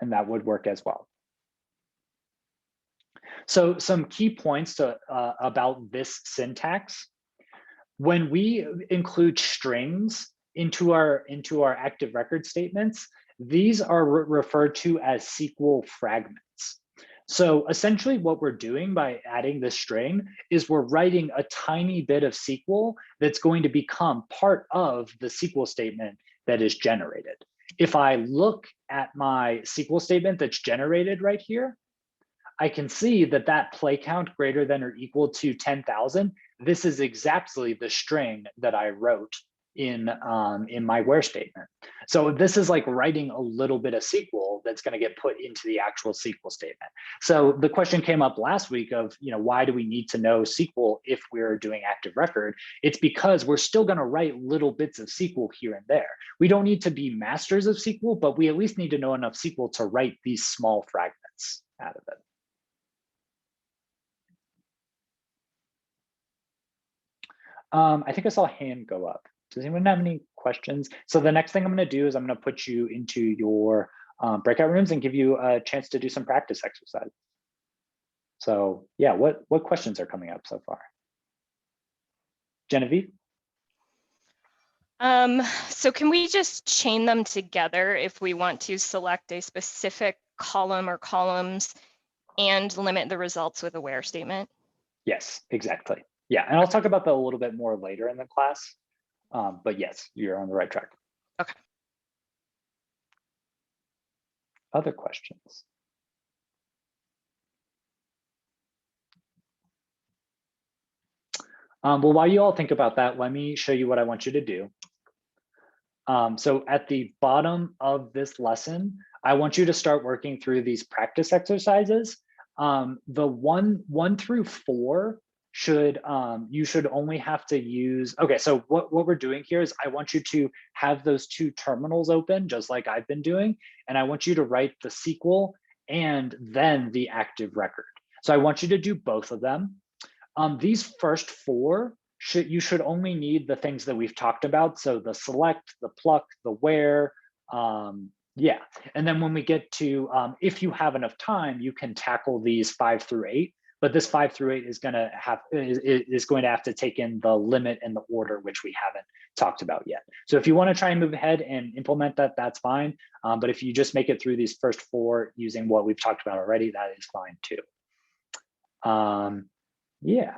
and that would work as well. So some key points about this syntax. When we include strings into our ActiveRecord statements, these are referred to as SQL fragments. So essentially what we're doing by adding this string is we're writing a tiny bit of SQL that's going to become part of the SQL statement that is generated. If I look at my SQL statement that's generated right here, I can see that that play count greater than or equal to 10,000, this is exactly the string that I wrote in my where statement. So this is like writing a little bit of SQL that's going to get put into the actual SQL statement. So the question came up last week of, why do we need to know SQL if we're doing active record? It's because we're still going to write little bits of SQL here and there. We don't need to be masters of SQL, but we at least need to know enough SQL to write these small fragments out of it. I think I saw a hand go up. Does anyone have any questions? So the next thing I'm going to do is I'm going to put you into your breakout rooms and give you a chance to do some practice exercise. So yeah, what questions are coming up so far? Genevieve? So can we just chain them together if we want to select a specific column or columns and limit the results with a where statement? Yes, exactly. Yeah, and I'll talk about that a little bit more later in the class. But yes, you're on the right track. Okay. Other questions? Well, while you all think about that, let me show you what I want you to do. So at the bottom of this lesson, I want you to start working through these practice exercises. The 1 through 4 you should only have to use, okay, so what we're doing here is I want you to have those 2 terminals open, just like I've been doing, and I want you to write the SQL and then the active record. So I want you to do both of them. These first 4, you should only need the things that we've talked about. So the select, the pluck, the where, yeah. And then when we get to, if you have enough time, you can tackle these 5 through 8. But this 5 through 8 is going to have to take in the limit and the order, which we haven't talked about yet. So if you want to try and move ahead and implement that, that's fine. But if you just make it through these first 4 using what we've talked about already, that is fine too. Yeah.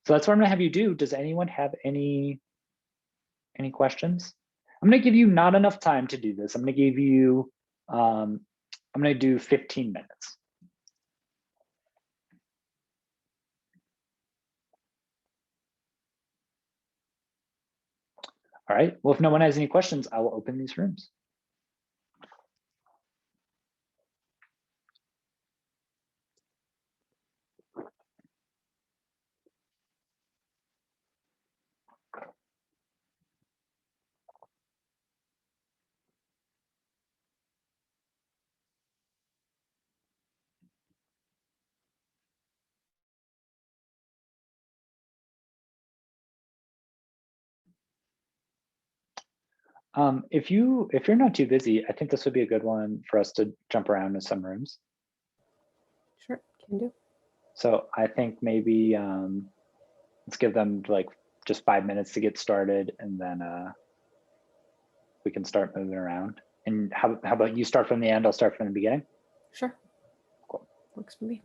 So that's what I'm going to have you do. Does anyone have any questions? I'm going to give you not enough time to do this. I'm going to give you, I'm going to do 15 minutes. All right. Well, if no one has any questions, I will open these rooms. If you're not too busy, I think this would be a good one for us to jump around in some rooms. Sure, can do. So I think maybe let's give them like just 5 minutes to get started, and then we can start moving around. And how about you start from the end? I'll start from the beginning. Sure. Cool. Works for me.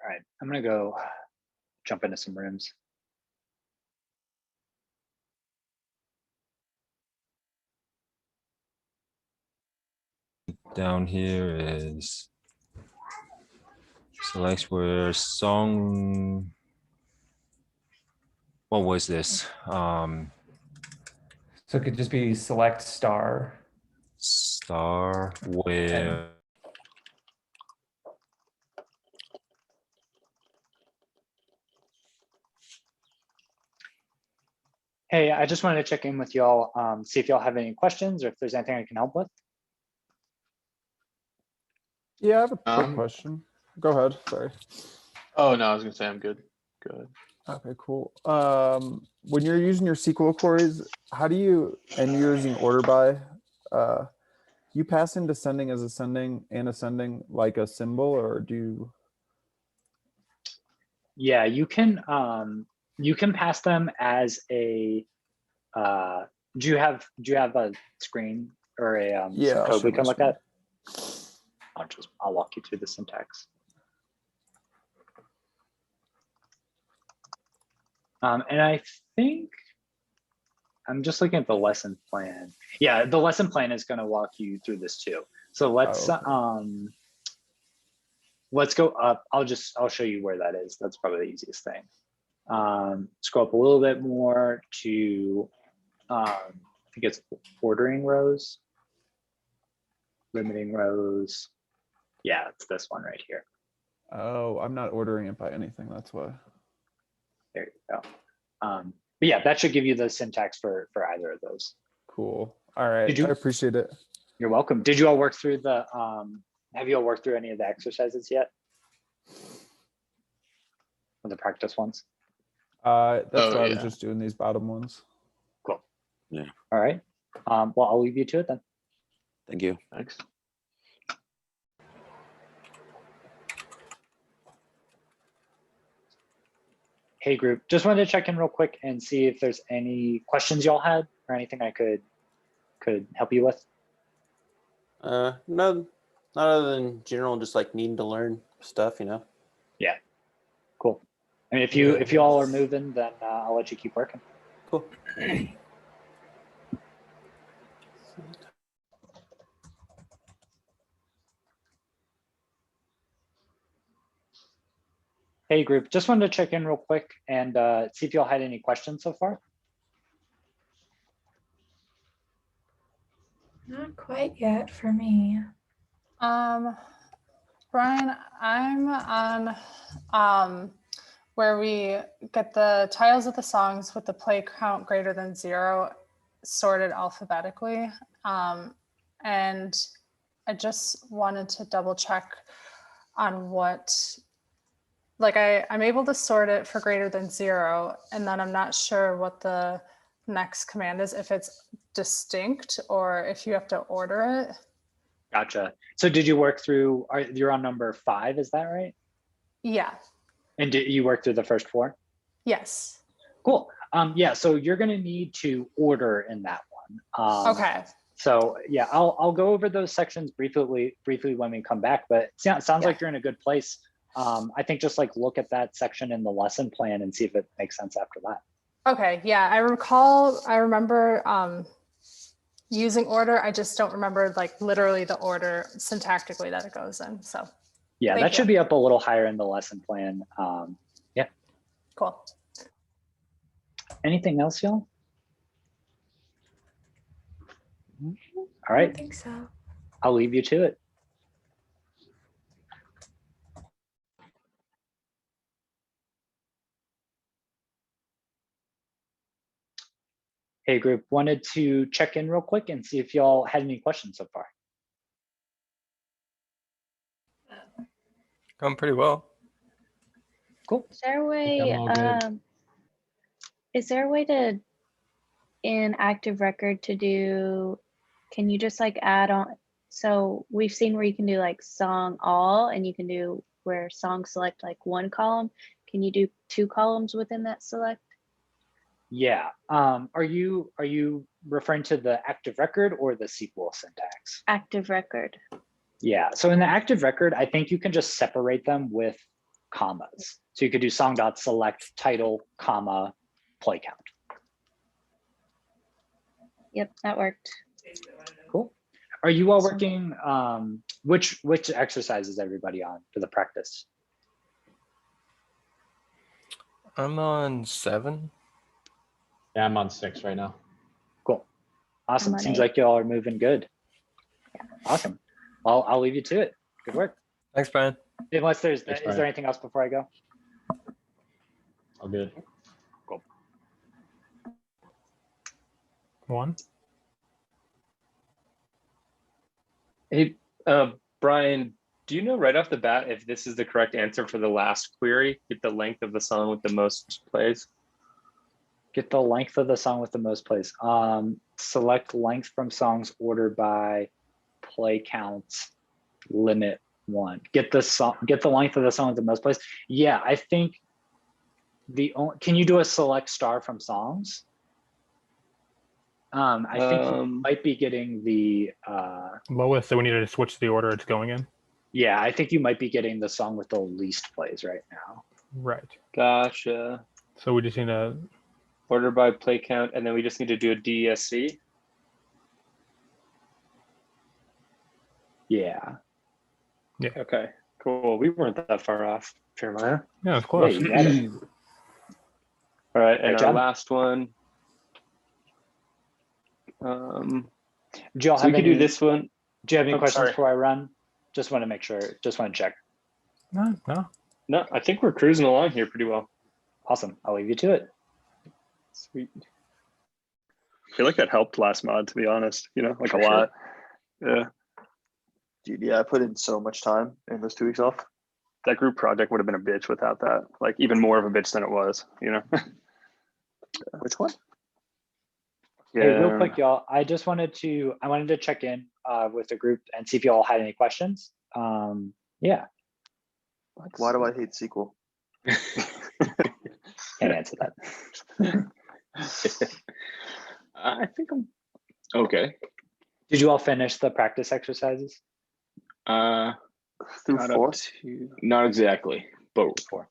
All right, I'm gonna go jump into some rooms. Down here is select where song. What was this? So it could just be select star. Star where. Hey, I just wanted to check in with y'all, see if y'all have any questions or if there's anything I can help with. Yeah, I have a quick question. Go ahead. Sorry. Oh no, I was gonna say I'm good. Good. Okay, cool. When you're using your SQL queries, how do you, and you're using order by, you pass in descending as ascending and ascending like a symbol, or do you? Yeah, you can pass them as a, do you have a screen or a Yeah, some I'll code share we my can look screen. at? I'll walk you through the syntax. And I think I'm just looking at the lesson plan. Yeah, the lesson plan is going to walk you through this too. So let's let's go up. I'll show you where that is. That's probably the easiest thing. Scroll up a little bit more to I think it's ordering rows, limiting rows. Yeah, it's this one right here. Oh, I'm not ordering it by anything. That's why. There you go. But yeah, that should give you the syntax for either of those. Cool. All right. I appreciate it. You're welcome. Did you all work through the, have you all worked through any of the exercises yet? Or the practice ones? That's why I was just doing these bottom ones. Cool. Yeah. All right. Well, I'll leave you to it then. Thank you. Thanks. Hey group, just wanted to check in real quick and see if there's any questions y'all had or anything I could help you with. No, not other than general, just like needing to learn stuff, you know. Yeah, cool. I mean, if you all are moving, then I'll let you keep working. Cool. Hey group, just wanted to check in real quick and see if y'all had any questions so far. Not quite yet for me. Brian, I'm on where we get the titles of the songs with the play count greater than 0 sorted alphabetically. And I just wanted to double check on what, like I'm able to sort it for greater than 0, and then I'm not sure what the next command is, if it's distinct or if you have to order it. Gotcha. So did you work through, you're on number 5, is that right? Yeah. And did you work through the first 4? Yes. Cool. Yeah, so you're gonna need to order in that one. Okay. So yeah, I'll go over those sections briefly when we come back, but it sounds like you're in a good place. I think just like look at that section in the lesson plan and see if it makes sense after that. Okay, yeah, I remember using order. I just don't remember like literally the order syntactically that it goes in. So yeah, that should be up a little higher in the lesson plan. Yeah. Cool. Anything else, y'all? All right. I think so. I'll leave you to it. Hey group, wanted to check in real quick and see if y'all had any questions so far. Going pretty well. Cool. Is there a way, to, in ActiveRecord to do, can you just like add on? So we've seen where you can do like song all, and you can do where song select like one column. Can you do 2 columns within that select? Yeah. Are you referring to the ActiveRecord or the SQL syntax? ActiveRecord. Yeah. So in the ActiveRecord, I think you can just separate them with commas. So you could do song.select title, comma, play count. Yep, that worked. Cool. Are you all working, which exercise is everybody on for the practice? I'm on 7. Yeah, I'm on 6 right now. Cool. Awesome. I'm on Seems 8. like y'all are moving good. Awesome. Well, I'll leave you to it. Good work. Thanks, Brian. Unless is Brian. there anything else before I go? All good. Cool. One. Hey, Brian, do you know right off the bat if this is the correct answer for the last query? Get the length of the song with the most plays. Get the length of the song with the most plays. Select length from songs ordered by play counts, limit 1. Get the length of the song with the most plays. Yeah, I think can you do a select star from songs? I think you might be getting the lowest, so we need to switch the order it's going in. Yeah, I think you might be getting the song with the least plays right now. Right. Gotcha. So we just need to order by play count, and then we just need to do a DESC. Yeah. Yeah. Okay. Cool. We weren't that far off, Jeremiah. Yeah, of course. Yeah, you got it. All right, and Great our job. last one. Do y'all so we have could any, do this one. Do you have any Oh, questions sorry. before I run? Just want to make sure. Just want to check. No. I think we're cruising along here pretty well. Awesome. I'll leave you to it. Sweet. I feel like that helped last mod, to be honest. Like For a sure. lot. Yeah. Dude, yeah, I put in so much time in those 2 weeks off. That group project would have been a bitch without that. Like even more of a bitch than it was. Which one? Hey, real quick, y'all. I wanted to check in with the group and see if y'all had any questions. Yeah. Why do I hate SQL? Can't answer that. I think I'm okay. Did you all finish the practice exercises? Through Not 4? Not exactly, but 4.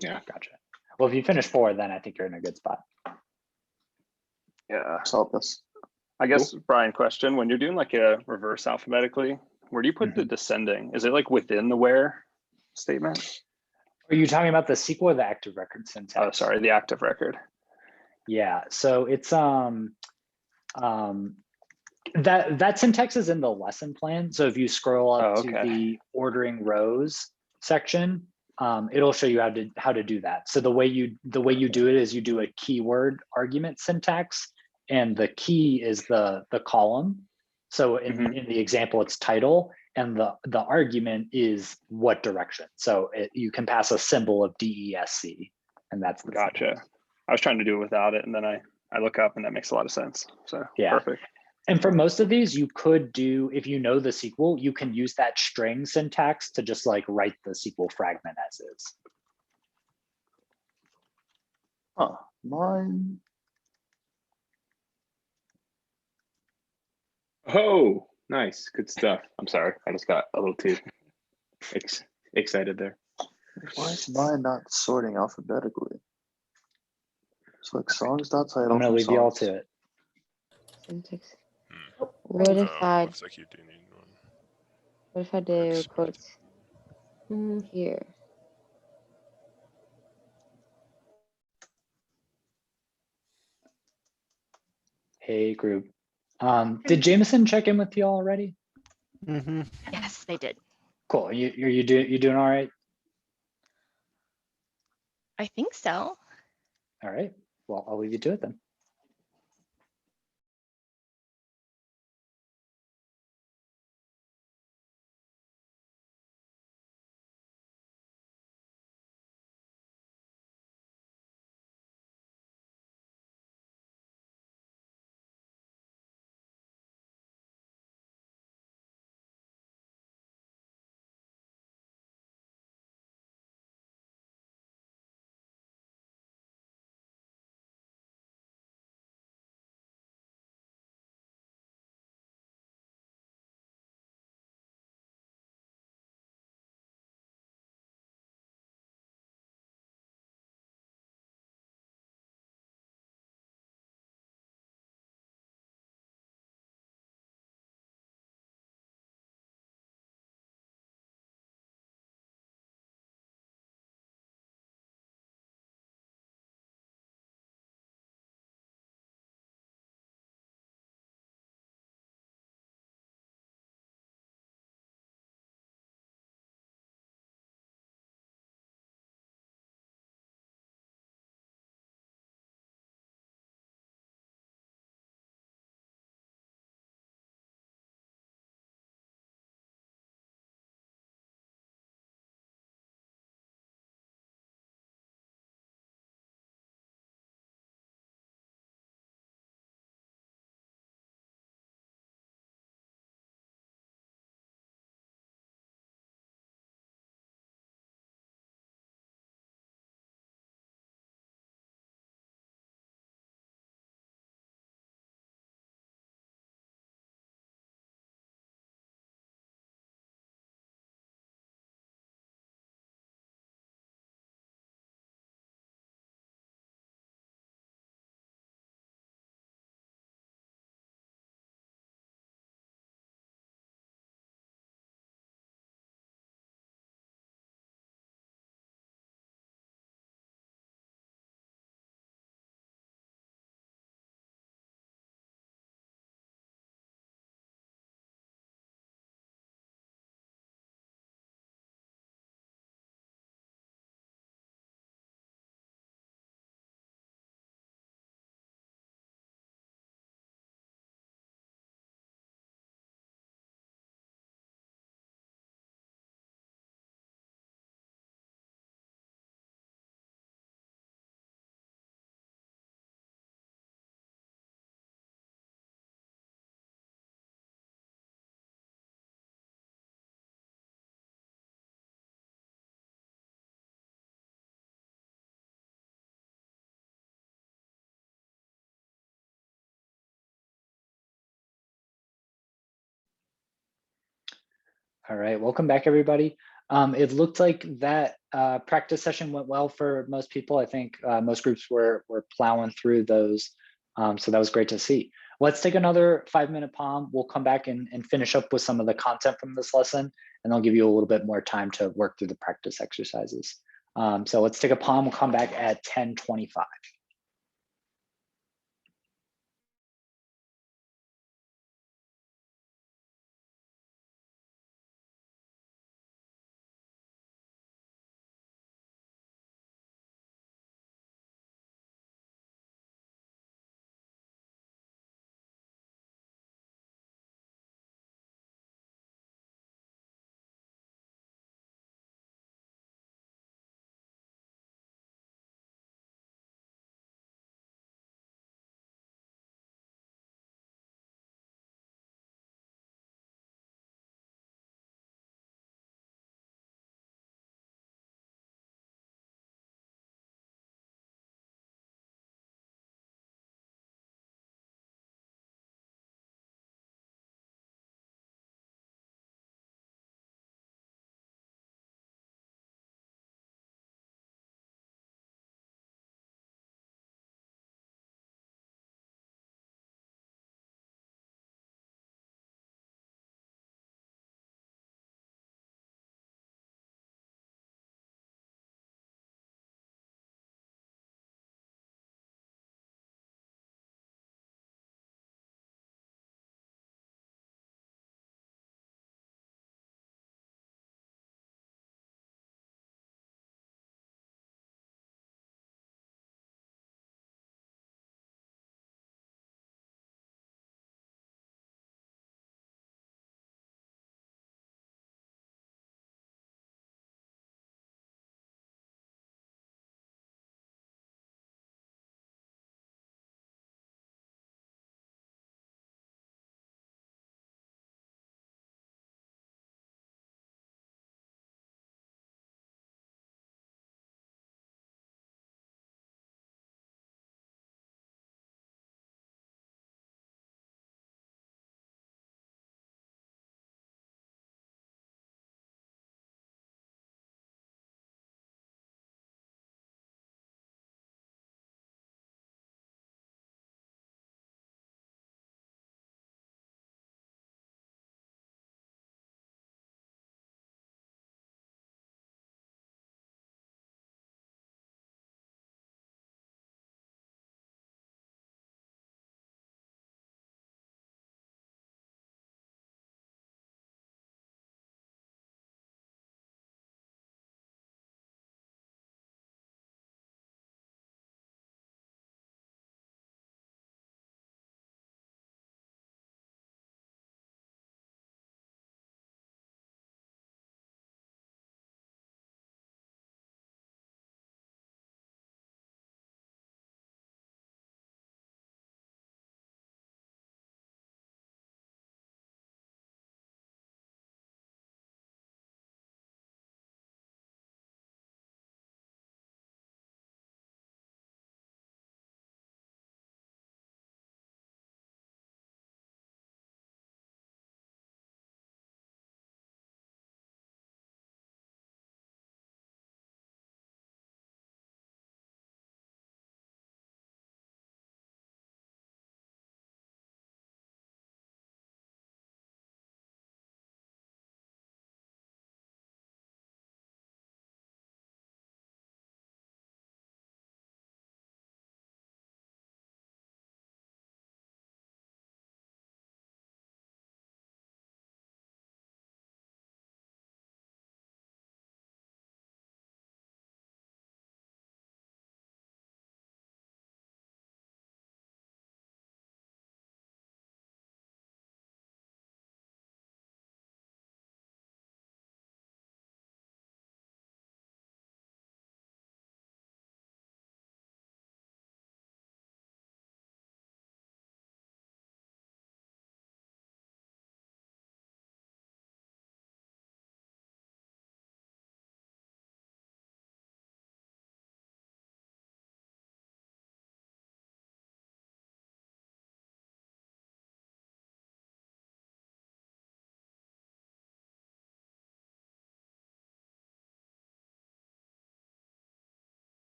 Yeah. Gotcha. Well, if you finish 4, then I think you're in a good spot. Yeah. Solve this. I guess, Brian, question. When you're doing like a reverse alphabetically, where do you put the Mm-hmm. descending? Is it like within the where statement? Are you talking about the SQL or the active record syntax? Oh, sorry, the active record. Yeah. So it's that syntax is in the lesson plan. So if you scroll up to the ordering rows section, it'll show you how to do that. So the way you do it is you do a keyword argument syntax, and the key is the column. So in the example, it's title, and the argument is what direction. So you can pass a symbol of DESC, and that's the Gotcha. symbol. I was trying to do it without it, and then I look up, and that makes a lot of sense. So Yeah. Perfect. And for most of these, you could do, if you know the SQL, you can use that string syntax to just like write the SQL fragment as is. Oh, mine. Oh, nice, good stuff. I'm sorry, I just got a little too excited there. Why is mine not sorting alphabetically? Select songs.title. I'm gonna leave you all to it. Syntax. What if I? Looks like you do need one. What if I do quotes here? Hey group. Did Jameson check in with you all already? Yes, they did. Cool. You doing all right? I think so. All right. Well, I'll leave you to it then. All right, welcome back, everybody. It looked like that practice session went well for most people. I think most groups were plowing through those, so that was great to see. Let's take another 5-minute palm. We'll come back and finish up with some of the content from this lesson, and I'll give you a little bit more time to work through the practice exercises. So let's take a palm. We'll come back at 10:25.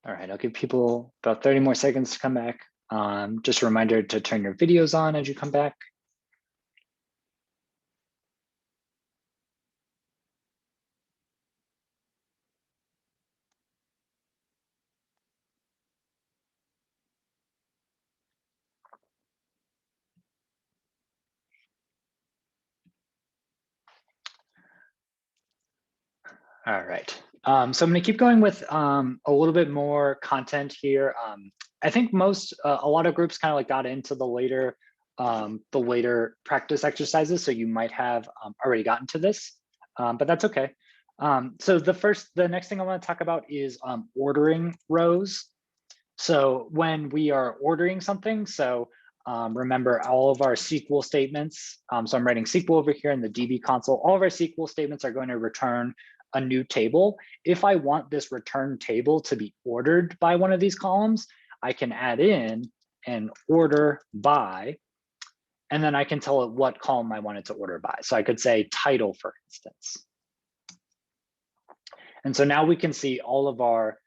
All right, I'll give people about 30 more seconds to come back. Just a reminder to turn your videos on as you come back. All right, so I'm gonna keep going with a little bit more content here. I think a lot of groups kind of like got into the later practice exercises, so you might have already gotten to this, but that's okay. So the next thing I want to talk about is ordering rows. So when we are ordering something, so remember all of our SQL statements. So I'm writing SQL over here in the DB console. All of our SQL statements are going to return a new table. If I want this return table to be ordered by one of these columns, I can add in an order by, and then I can tell it what column I want it to order by. So I could say title, for instance. And so now we can see all of our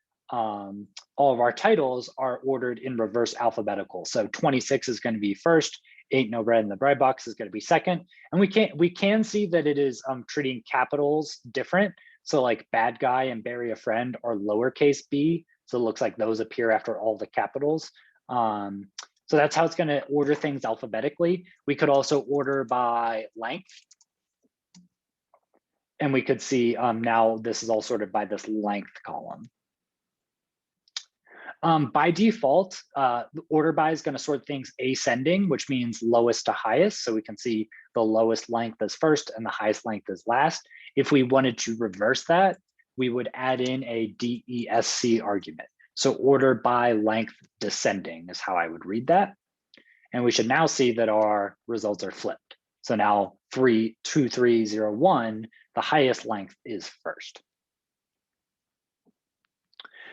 titles are ordered in reverse alphabetical. So 26 is going to be first, Ain't No Bread in the Bread Box is going to be second. And we can see that it is treating capitals different. So like bad guy and bury a friend are lowercase b. So it looks like those appear after all the capitals. So that's how it's going to order things alphabetically. We could also order by length. And we could see now this is all sorted by this length column. By default, the order by is going to sort things ascending, which means lowest to highest. So we can see the lowest length is first and the highest length is last. If we wanted to reverse that, we would add in a DESC argument. So order by length descending is how I would read that. And we should now see that our results are flipped. So now 3, 2, 3, 0, 1, the highest length is first.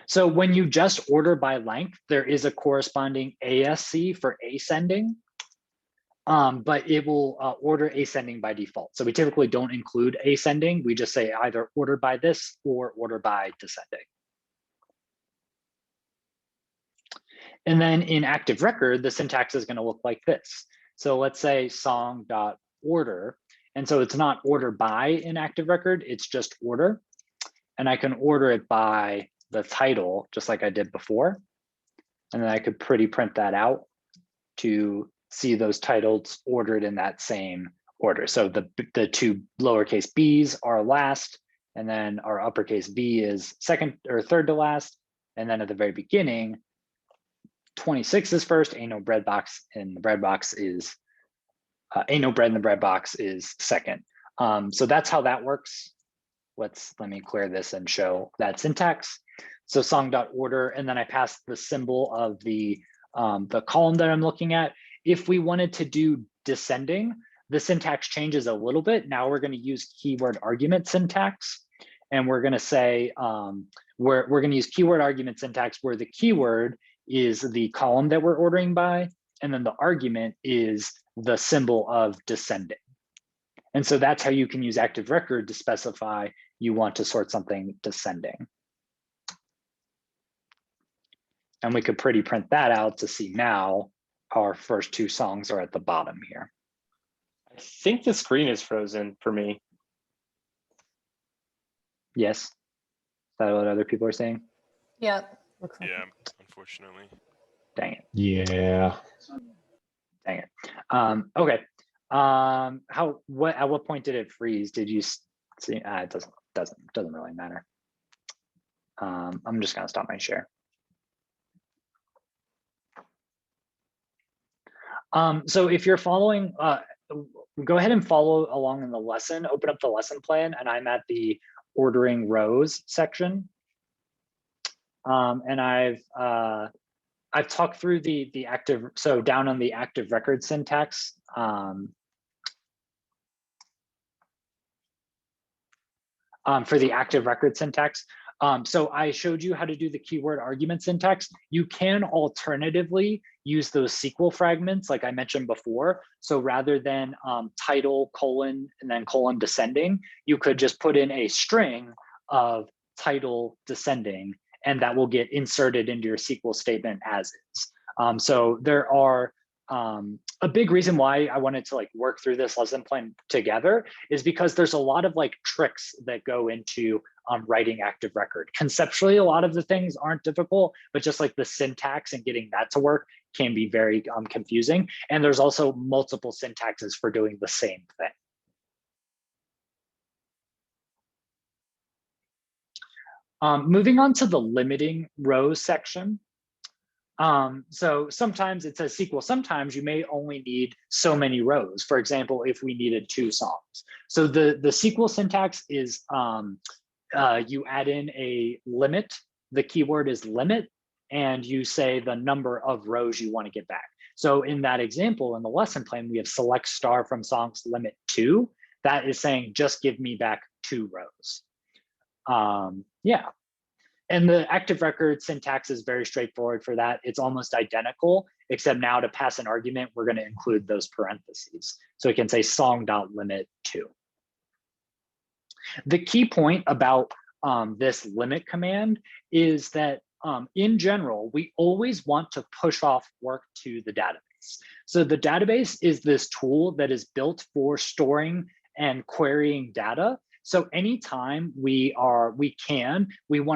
So when you just order by length, there is a corresponding ASC for ascending, but it will order ascending by default. So we typically don't include ascending. We just say either order by this or order by descending. And then in ActiveRecord, the syntax is going to look like this. So let's say song.order. And so it's not order by in ActiveRecord, it's just order. And I can order it by the title, just like I did before. And then I could print that out to see those titles ordered in that same order. So the two lowercase b's are last, and then our uppercase B is second or third to last. And then at the very beginning, 26 is first, Ain't No Bread Box in the Bread Box is, Ain't No Bread in the Bread Box is second. So that's how that works. Let me clear this and show that syntax. So song.order, and then I pass the symbol of the column that I'm looking at. If we wanted to do descending, the syntax changes a little bit. Now we're going to use keyword argument syntax, and we're going to say we're going to use keyword argument syntax where the keyword is the column that we're ordering by, and then the argument is the symbol of descending. And so that's how you can use ActiveRecord to specify you want to sort something descending. And we could print that out to see now our first two songs are at the bottom here. I think the screen is frozen for me. Yes. Is that what other people are saying? Yeah. Yeah, unfortunately. Dang it. Yeah. Dang it. Okay. At what point did it freeze? Did you see? It doesn't really matter. I'm just gonna stop my share. So if you're following, go ahead and follow along in the lesson. Open up the lesson plan, and I'm at the ordering rows section. And I've talked through the active. So down on the ActiveRecord syntax. For the ActiveRecord syntax. So I showed you how to do the keyword argument syntax. You can alternatively use those SQL fragments like I mentioned before. So rather than title colon and then colon descending, you could just put in a string of title descending and that will get inserted into your SQL statement as is. So there are a big reason why I wanted to like work through this lesson plan together is because there's a lot of like tricks that go into writing active record. Conceptually, a lot of the things aren't difficult, but just like the syntax and getting that to work can be very confusing. And there's also multiple syntaxes for doing the same thing. Moving on to the limiting rows section. So sometimes it says SQL, sometimes you may only need so many rows. For example, if we needed 2 songs. So the SQL syntax is you add in a limit, the keyword is limit, and you say the number of rows you want to get back. So in that example, in the lesson plan, we have select star from songs limit 2. That is saying just give me back 2 rows. Yeah. And the active record syntax is very straightforward for that. It's almost identical, except now to pass an argument, we're going to include those parentheses. So it can say song.limit2. The key point about this limit command is that in general, we always want to push off work to the database. So the database is this tool that is built for storing and querying data. So anytime we want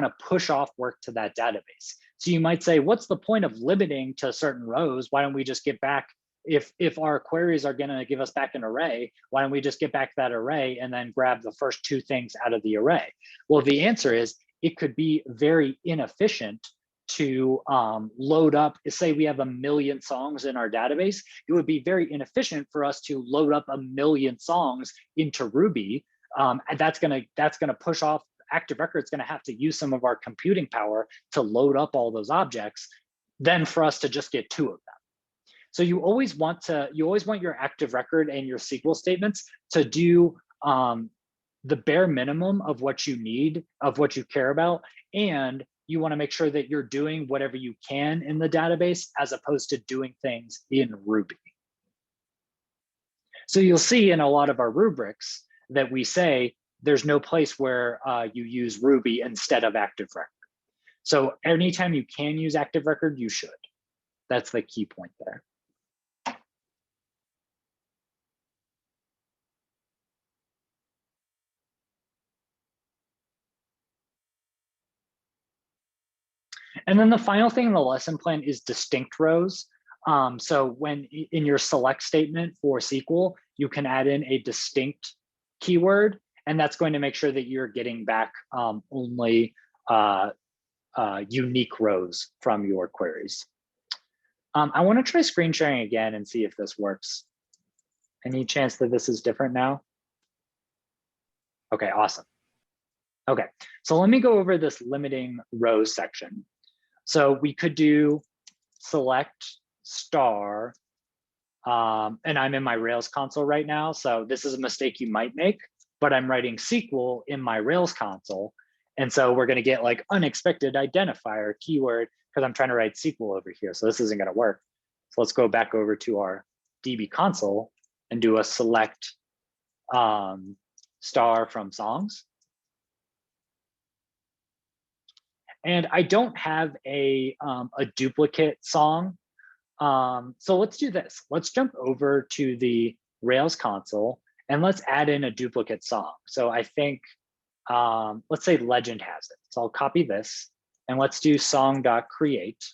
to push off work to that database. So you might say, what's the point of limiting to certain rows? Why don't we just get back, if our queries are going to give us back an array, why don't we just get back that array and then grab the first 2 things out of the array? Well, the answer is it could be very inefficient to load up, say we have 1 million songs in our database. It would be very inefficient for us to load up 1 million songs into Ruby. And that's gonna push off active record. It's gonna have to use some of our computing power to load up all those objects, then for us to just get 2 of them. So you always want your active record and your SQL statements to do the bare minimum of what you need, of what you care about, and you want to make sure that you're doing whatever you can in the database as opposed to doing things in Ruby. So you'll see in a lot of our rubrics that we say there's no place where you use Ruby instead of active record. So anytime you can use active record, you should. That's the key point there. And then the final thing in the lesson plan is distinct rows. So when in your select statement for SQL, you can add in a distinct keyword, and that's going to make sure that you're getting back only unique rows from your queries. I want to try screen sharing again and see if this works. Any chance that this is different now? Okay, awesome. Okay, so let me go over this limiting rows section. So we could do select star, and I'm in my Rails console right now. So this is a mistake you might make, but I'm writing SQL in my Rails console. And so we're going to get like unexpected identifier keyword because I'm trying to write SQL over here. So this isn't going to work. So let's go back over to our DB console and do a select star from songs. And I don't have a duplicate song. So let's do this. Let's jump over to the Rails console and let's add in a duplicate song. So I think, let's say Legend has it. So I'll copy this and let's do song.create.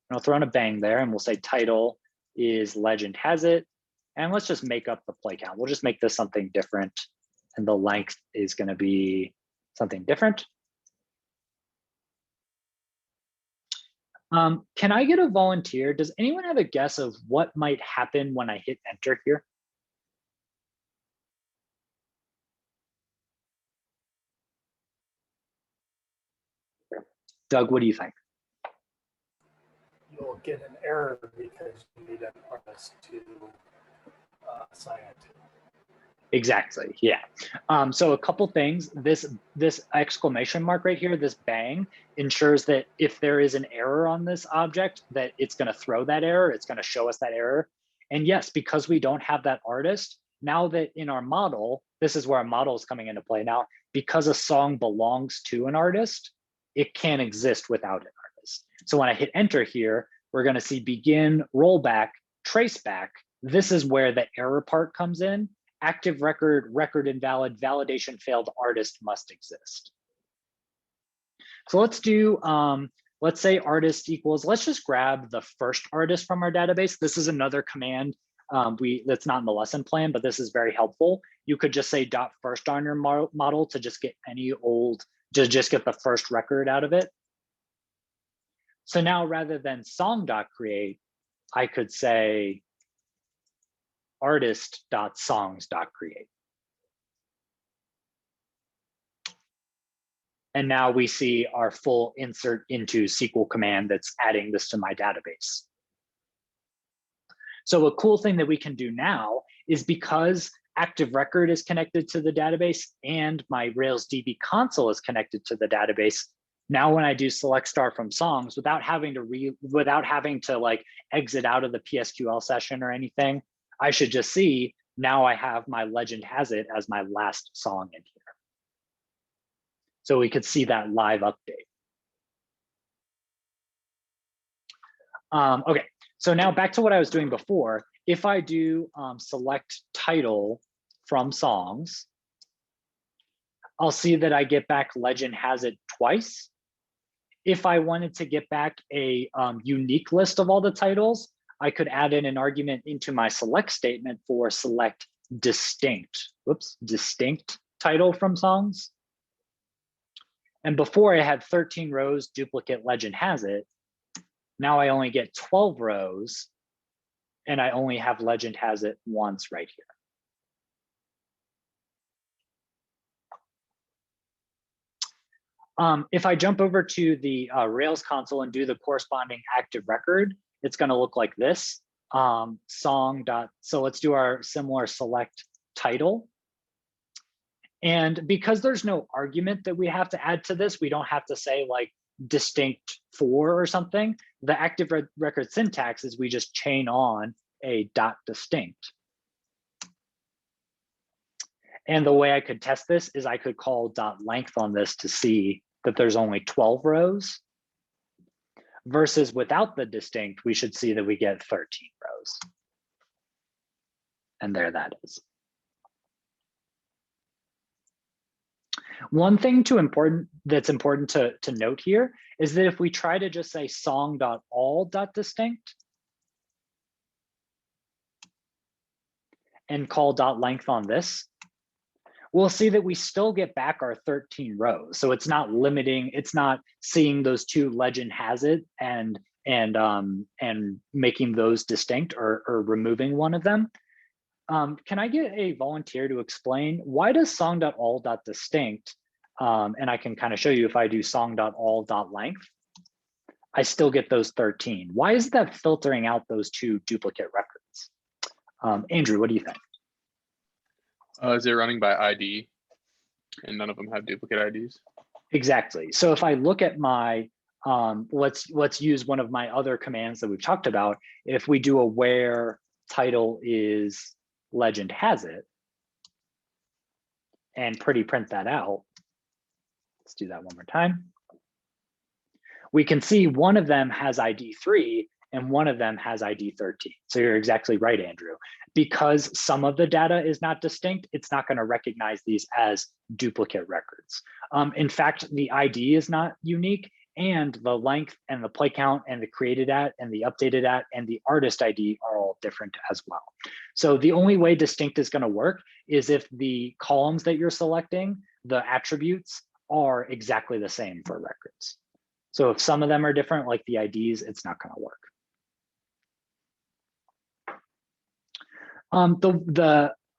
And I'll throw in a bang there and we'll say title is Legend has it. And let's just make up the play count. We'll just make this something different. And the length is going to be something different. Can I get a volunteer? Does anyone have a guess of what might happen when I hit enter here? Doug, what do you think? You'll get an error because you need an artist to assign it to. Exactly, yeah. So a couple things, this exclamation mark right here, this bang, ensures that if there is an error on this object, that it's gonna throw that error, it's gonna show us that error. And yes, because we don't have that artist, now that in our model, this is where our model is coming into play now, because a song belongs to an artist, it can't exist without an artist. So when I hit enter here, we're going to see begin, rollback, trace back. This is where the error part comes in. Active record, record invalid, validation failed, artist must exist. So let's do, let's say artist equals, let's just grab the first artist from our database. This is another command that's not in the lesson plan, but this is very helpful. You could just say dot first on your model to just get any old, to just get the first record out of it. So now rather than song.create, I could say artist.songs.create. And now we see our full insert into SQL command that's adding this to my database. So a cool thing that we can do now is because ActiveRecord is connected to the database and my Rails DB console is connected to the database. Now, when I do select star from songs, without having to like exit out of the PSQL session or anything, I should just see now I have my legend has it as my last song in here. So we could see that live update. Okay, so now back to what I was doing before. If I do select title from songs, I'll see that I get back legend has it twice. If I wanted to get back a unique list of all the titles, I could add in an argument into my select statement for select distinct title from songs. And before I had 13 rows, duplicate legend has it. Now I only get 12 rows and I only have legend has it once right here. If I jump over to the Rails console and do the corresponding active record, it's going to look like this. So let's do our similar select title. And because there's no argument that we have to add to this, we don't have to say like distinct for or something. The active record syntax is we just chain on a dot distinct. And the way I could test this is I could call dot length on this to see that there's only 12 rows versus without the distinct, we should see that we get 13 rows. And there that is. One thing that's important to note here is that if we try to just say song.all.distinct and call .length on this, we'll see that we still get back our 13 rows. So it's not limiting, it's not seeing those two legend has it and making those distinct or removing one of them. Can I get a volunteer to explain why does song.all.distinct, and I can kind of show you if I do song.all.length, I still get those 13. Why is that filtering out those two duplicate records? Andrew, what do you think? Is it running by ID and none of them have duplicate IDs? Exactly. So if I look at my, let's use one of my other commands that we've talked about. If we do a where title is legend has it and pretty print that out. Let's do that one more time. We can see one of them has ID 3 and one of them has ID 13. So you're exactly right, Andrew. Because some of the data is not distinct, it's not going to recognize these as duplicate records. In fact, the ID is not unique, and the length and the play count and the created at and the updated at and the artist ID are all different as well. So the only way distinct is going to work is if the columns that you're selecting, the attributes, are exactly the same for records. So if some of them are different, like the IDs, it's not going to work.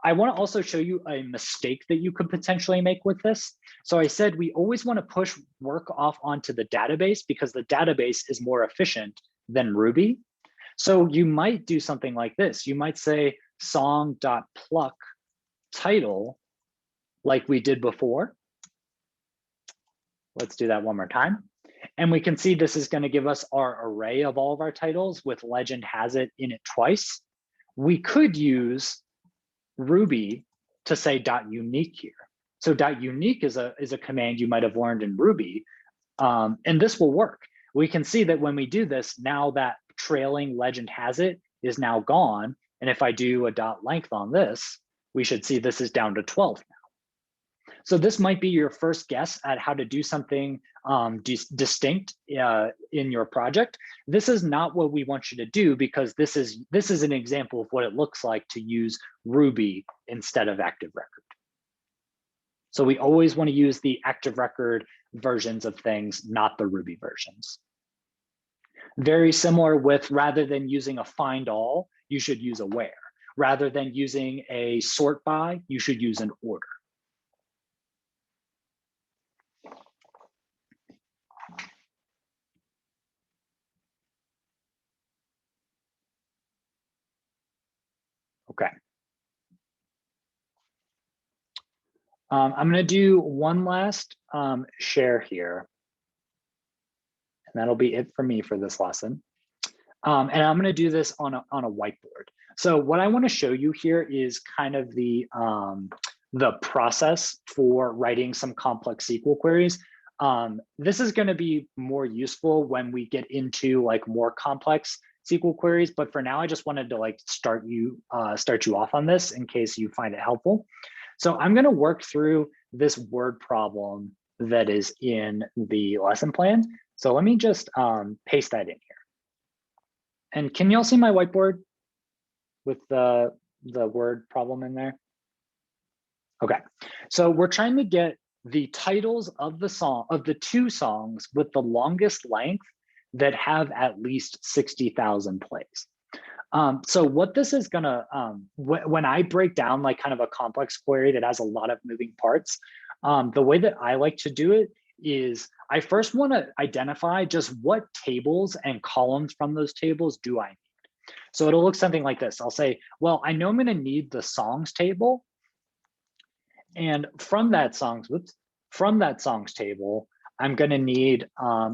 I want to also show you a mistake that you could potentially make with this. So I said we always want to push work off onto the database because the database is more efficient than Ruby. So you might do something like this. You might say song.pluck title like we did before. Let's do that one more time. And we can see this is going to give us our array of all of our titles with legend has it in it twice. We could use Ruby to say .unique here. So .unique is a command you might have learned in Ruby. And this will work. We can see that when we do this, now that trailing legend has it is now gone. And if I do a dot length on this, we should see this is down to 12 now. So this might be your first guess at how to do something distinct in your project. This is not what we want you to do, because this is an example of what it looks like to use Ruby instead of ActiveRecord. So we always want to use the ActiveRecord versions of things, not the Ruby versions. Very similar with, rather than using a find all, you should use a where. Rather than using a sort by, you should use an order. Okay. I'm going to do one last share here. And that'll be it for me for this lesson. And I'm going to do this on a whiteboard. So what I want to show you here is kind of the process for writing some complex SQL queries. This is going to be more useful when we get into like more complex SQL queries, but for now I just wanted to like start you off on this in case you find it helpful. So I'm going to work through this word problem that is in the lesson plan. So let me just paste that in here. And can you all see my whiteboard with the word problem in there? Okay, so we're trying to get the titles of the two songs with the longest length that have at least 60,000 plays. So what this is gonna, when I break down like kind of a complex query that has a lot of moving parts, the way that I like to do it is I first want to identify just what tables and columns from those tables do I need. So it'll look something like this. I'll say, well, I know I'm going to need the songs table. And from that songs table, I'm going to need,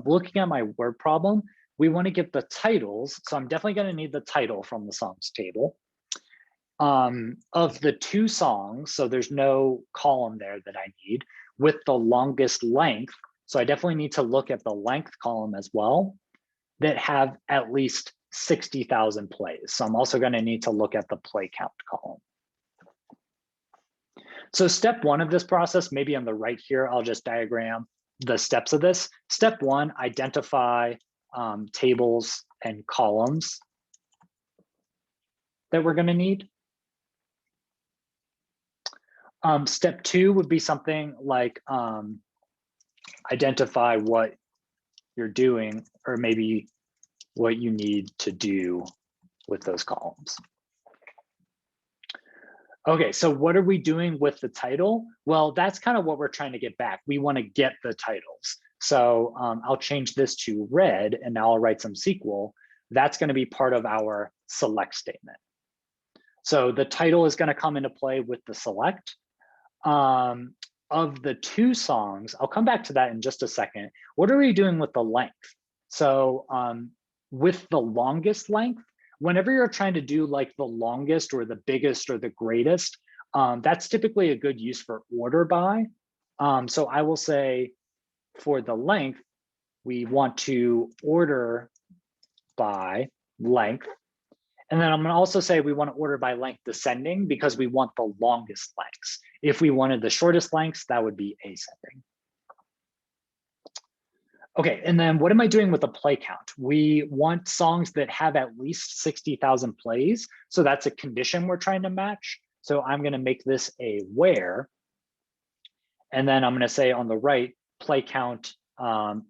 looking at my word problem, we want to get the titles. So I'm definitely going to need the title from the songs table of the two songs. So there's no column there that I need with the longest length. So I definitely need to look at the length column as well that have at least 60,000 plays. So I'm also going to need to look at the play count column. So step one of this process, maybe on the right here, I'll just diagram the steps of this. Step one, identify tables and columns that we're going to need. Step two would be something like identify what you're doing, or maybe what you need to do with those columns. Okay, so what are we doing with the title? Well, that's kind of what we're trying to get back. We want to get the titles. So I'll change this to red, and now I'll write some SQL. That's going to be part of our select statement. So the title is going to come into play with the select. Of the two songs, I'll come back to that in just a second. What are we doing with the length? So with the longest length, whenever you're trying to do like the longest or the biggest or the greatest, that's typically a good use for order by. So I will say for the length, we want to order by length. And then I'm going to also say we want to order by length descending because we want the longest lengths. If we wanted the shortest lengths, that would be ascending. Okay, and then what am I doing with the play count? We want songs that have at least 60,000 plays. So that's a condition we're trying to match. So I'm going to make this a where. And then I'm going to say on the right, play count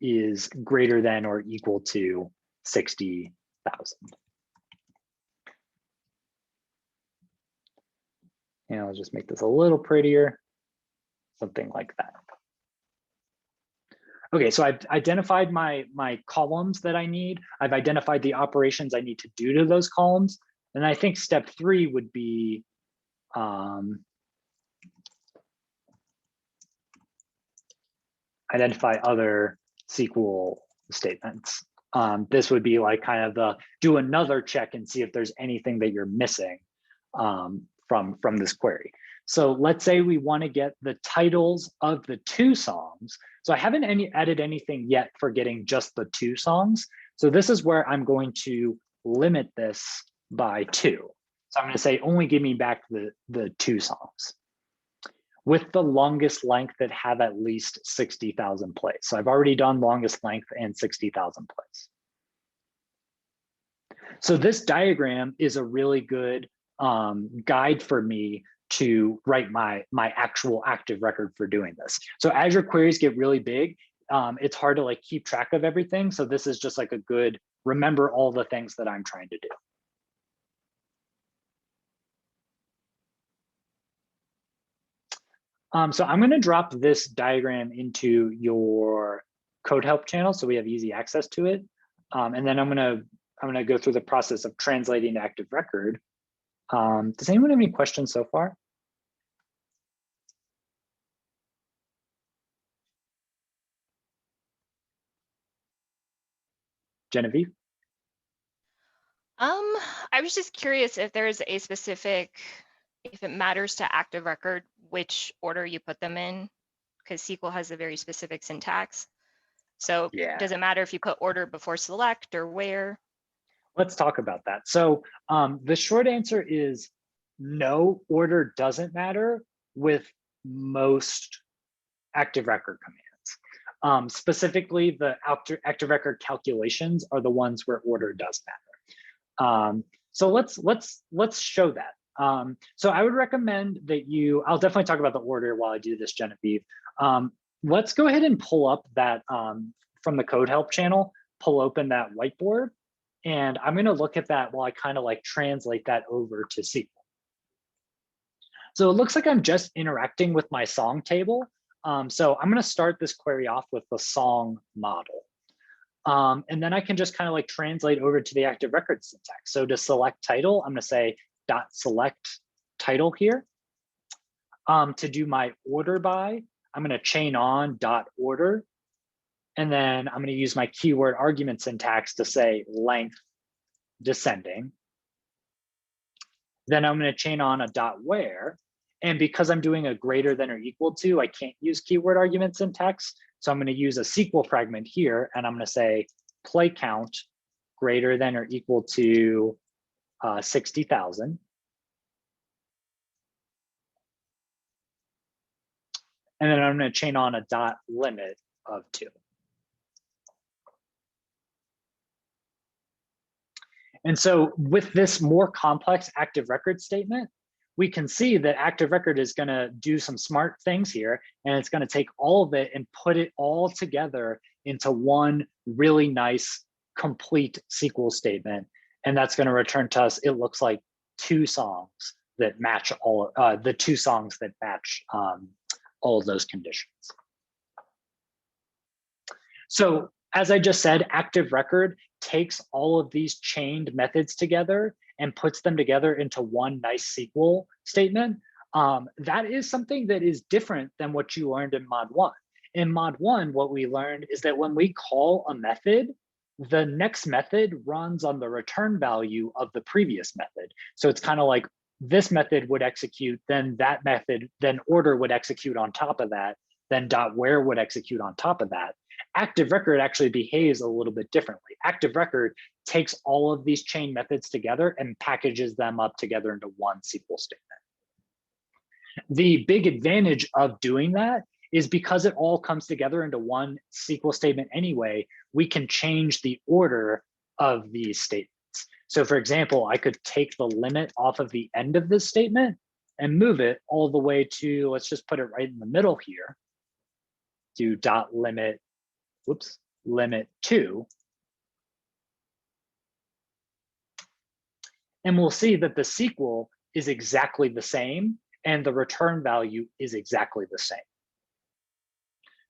is greater than or equal to 60,000. And I'll just make this a little prettier, something like that. Okay, so I've identified my columns that I need. I've identified the operations I need to do to those columns. And I think step three would be identify other SQL statements. This would be like kind of do another check and see if there's anything that you're missing from this query. So let's say we want to get the titles of the 2 songs. So I haven't added anything yet for getting just the 2 songs. So this is where I'm going to limit this by 2. So I'm going to say only give me back the 2 songs with the longest length that have at least 60,000 plays. So I've already done longest length and 60,000 plays. So this diagram is a really good guide for me to write my actual active record for doing this. So as your queries get really big, it's hard to like keep track of everything. So this is just like a good, remember all the things that I'm trying to do. So I'm going to drop this diagram into your code help channel so we have easy access to it. And then I'm going to go through the process of translating to active record. Does anyone have any questions so far? Genevieve? I was just curious if there's a specific, if it matters to active record, which order you put them in, because SQL has a very specific syntax. So Yeah. Does it matter if you put order before select or where? Let's talk about that. So the short answer is no, order doesn't matter with most active record commands. Specifically, the active record calculations are the ones where order does matter. So let's show that. So I would recommend that I'll definitely talk about the order while I do this, Genevieve. Let's go ahead and pull up that from the code help channel, pull open that whiteboard. And I'm going to look at that while I kind of like translate that over to SQL. So it looks like I'm just interacting with my song table. So I'm going to start this query off with the song model. And then I can just kind of like translate over to the active record syntax. So to select title, I'm going to say .select title here. To do my order by, I'm going to chain on .order. And then I'm going to use my keyword argument syntax to say length descending. Then I'm going to chain on a .where. And because I'm doing a greater than or equal to, I can't use keyword argument syntax. So I'm going to use a SQL fragment here, and I'm going to say play count greater than or equal to 60,000. And then I'm going to chain on a limit of 2. And so with this more complex active record statement, we can see that active record is going to do some smart things here, and it's going to take all of it and put it all together into one really nice, complete SQL statement. And that's going to return to us, it looks like 2 songs that match all the 2 songs that match all of those conditions. So as I just said, active record takes all of these chained methods together and puts them together into one nice SQL statement. That is something that is different than what you learned in Mod 1. In Mod 1, what we learned is that when we call a method, the next method runs on the return value of the previous method. So it's kind of like this method would execute, then that method, then order would execute on top of that, then .where would execute on top of that. Active record actually behaves a little bit differently. Active record takes all of these chain methods together and packages them up together into one SQL statement. The big advantage of doing that is because it all comes together into one SQL statement anyway, we can change the order of these statements. So for example, I could take the limit off of the end of this statement and move it all the way to, let's just put it right in the middle here, do limit, limit 2. And we'll see that the SQL is exactly the same and the return value is exactly the same.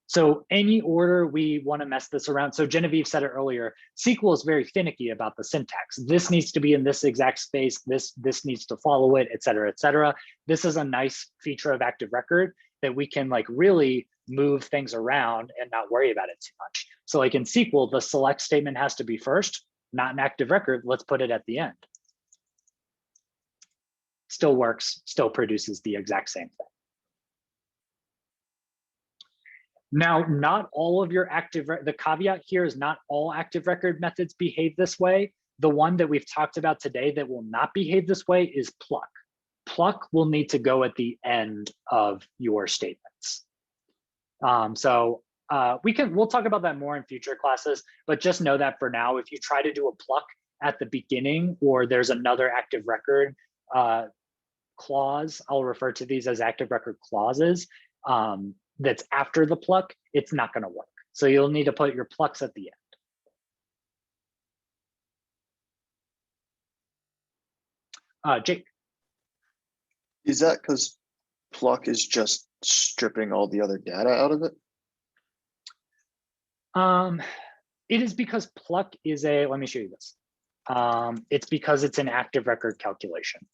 So any order we want to mess this around. So Genevieve said it earlier, SQL is very finicky about the syntax. This needs to be in this exact space. This needs to follow it, et cetera, et cetera. This is a nice feature of active record that we can like really move things around and not worry about it too much. So like in SQL, the select statement has to be first, not an active record. Let's put it at the end. still works, still produces the exact same thing. Now, not all of your the caveat here is not all active record methods behave this way. The one that we've talked about today that will not behave this way is pluck. Pluck will need to go at the end of your statements. We'll talk about that more in future classes, but just know that for now, if you try to do a pluck at the beginning, or there's another active record clause, I'll refer to these as active record clauses, that's after the pluck, it's not going to work. So you'll need to put your plucks at the end. Jake. Is that because pluck is just stripping all the other data out of it? It is because pluck is let me show you this. It's because it's an active record calculation.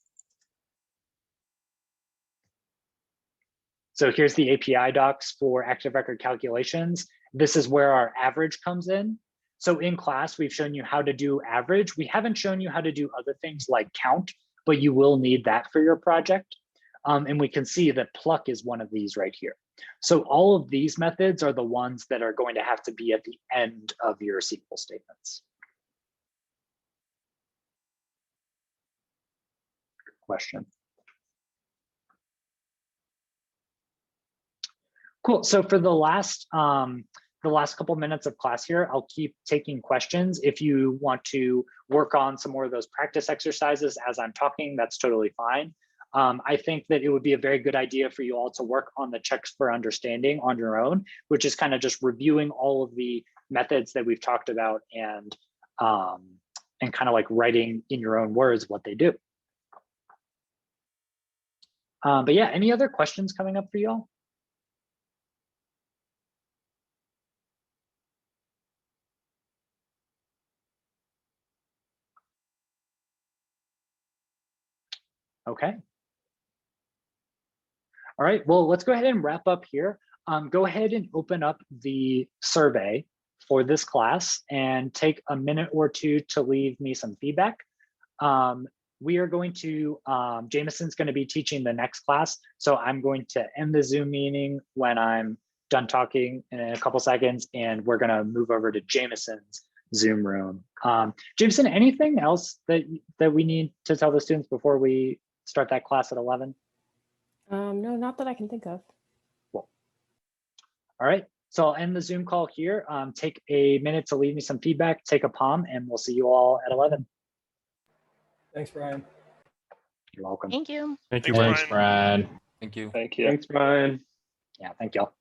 So here's the API docs for active record calculations. This is where our average comes in. So in class, we've shown you how to do average. We haven't shown you how to do other things like count, but you will need that for your project. And we can see that pluck is one of these right here. So all of these methods are the ones that are going to have to be at the end of your SQL statements. Good question. Cool. So for the last couple minutes of class here, I'll keep taking questions. If you want to work on some more of those practice exercises as I'm talking, that's totally fine. I think that it would be a very good idea for you all to work on the checks for understanding on your own, which is kind of just reviewing all of the methods that we've talked about and kind of like writing in your own words what they do. But yeah, any other questions coming up for you all? Okay. All right, well, let's go ahead and wrap up here. Go ahead and open up the survey for this class and take a minute or two to leave me some feedback. We are going to, Jameson's going to be teaching the next class. So I'm going to end the Zoom meeting when I'm done talking in a couple seconds, and we're going to move over to Jameson's Zoom room. Jameson, anything else that we need to tell the students before we start that class at 11? No, not that I can think of. Cool. All right, so I'll end the Zoom call here. Take a minute to leave me some feedback, take a palm, and we'll see you all at 11. Thanks, Brian. You're welcome. Thank you. Thank you, Thanks, Brian. Brian. Thank you. Thank you. Thanks, Brian. Yeah, thank y'all.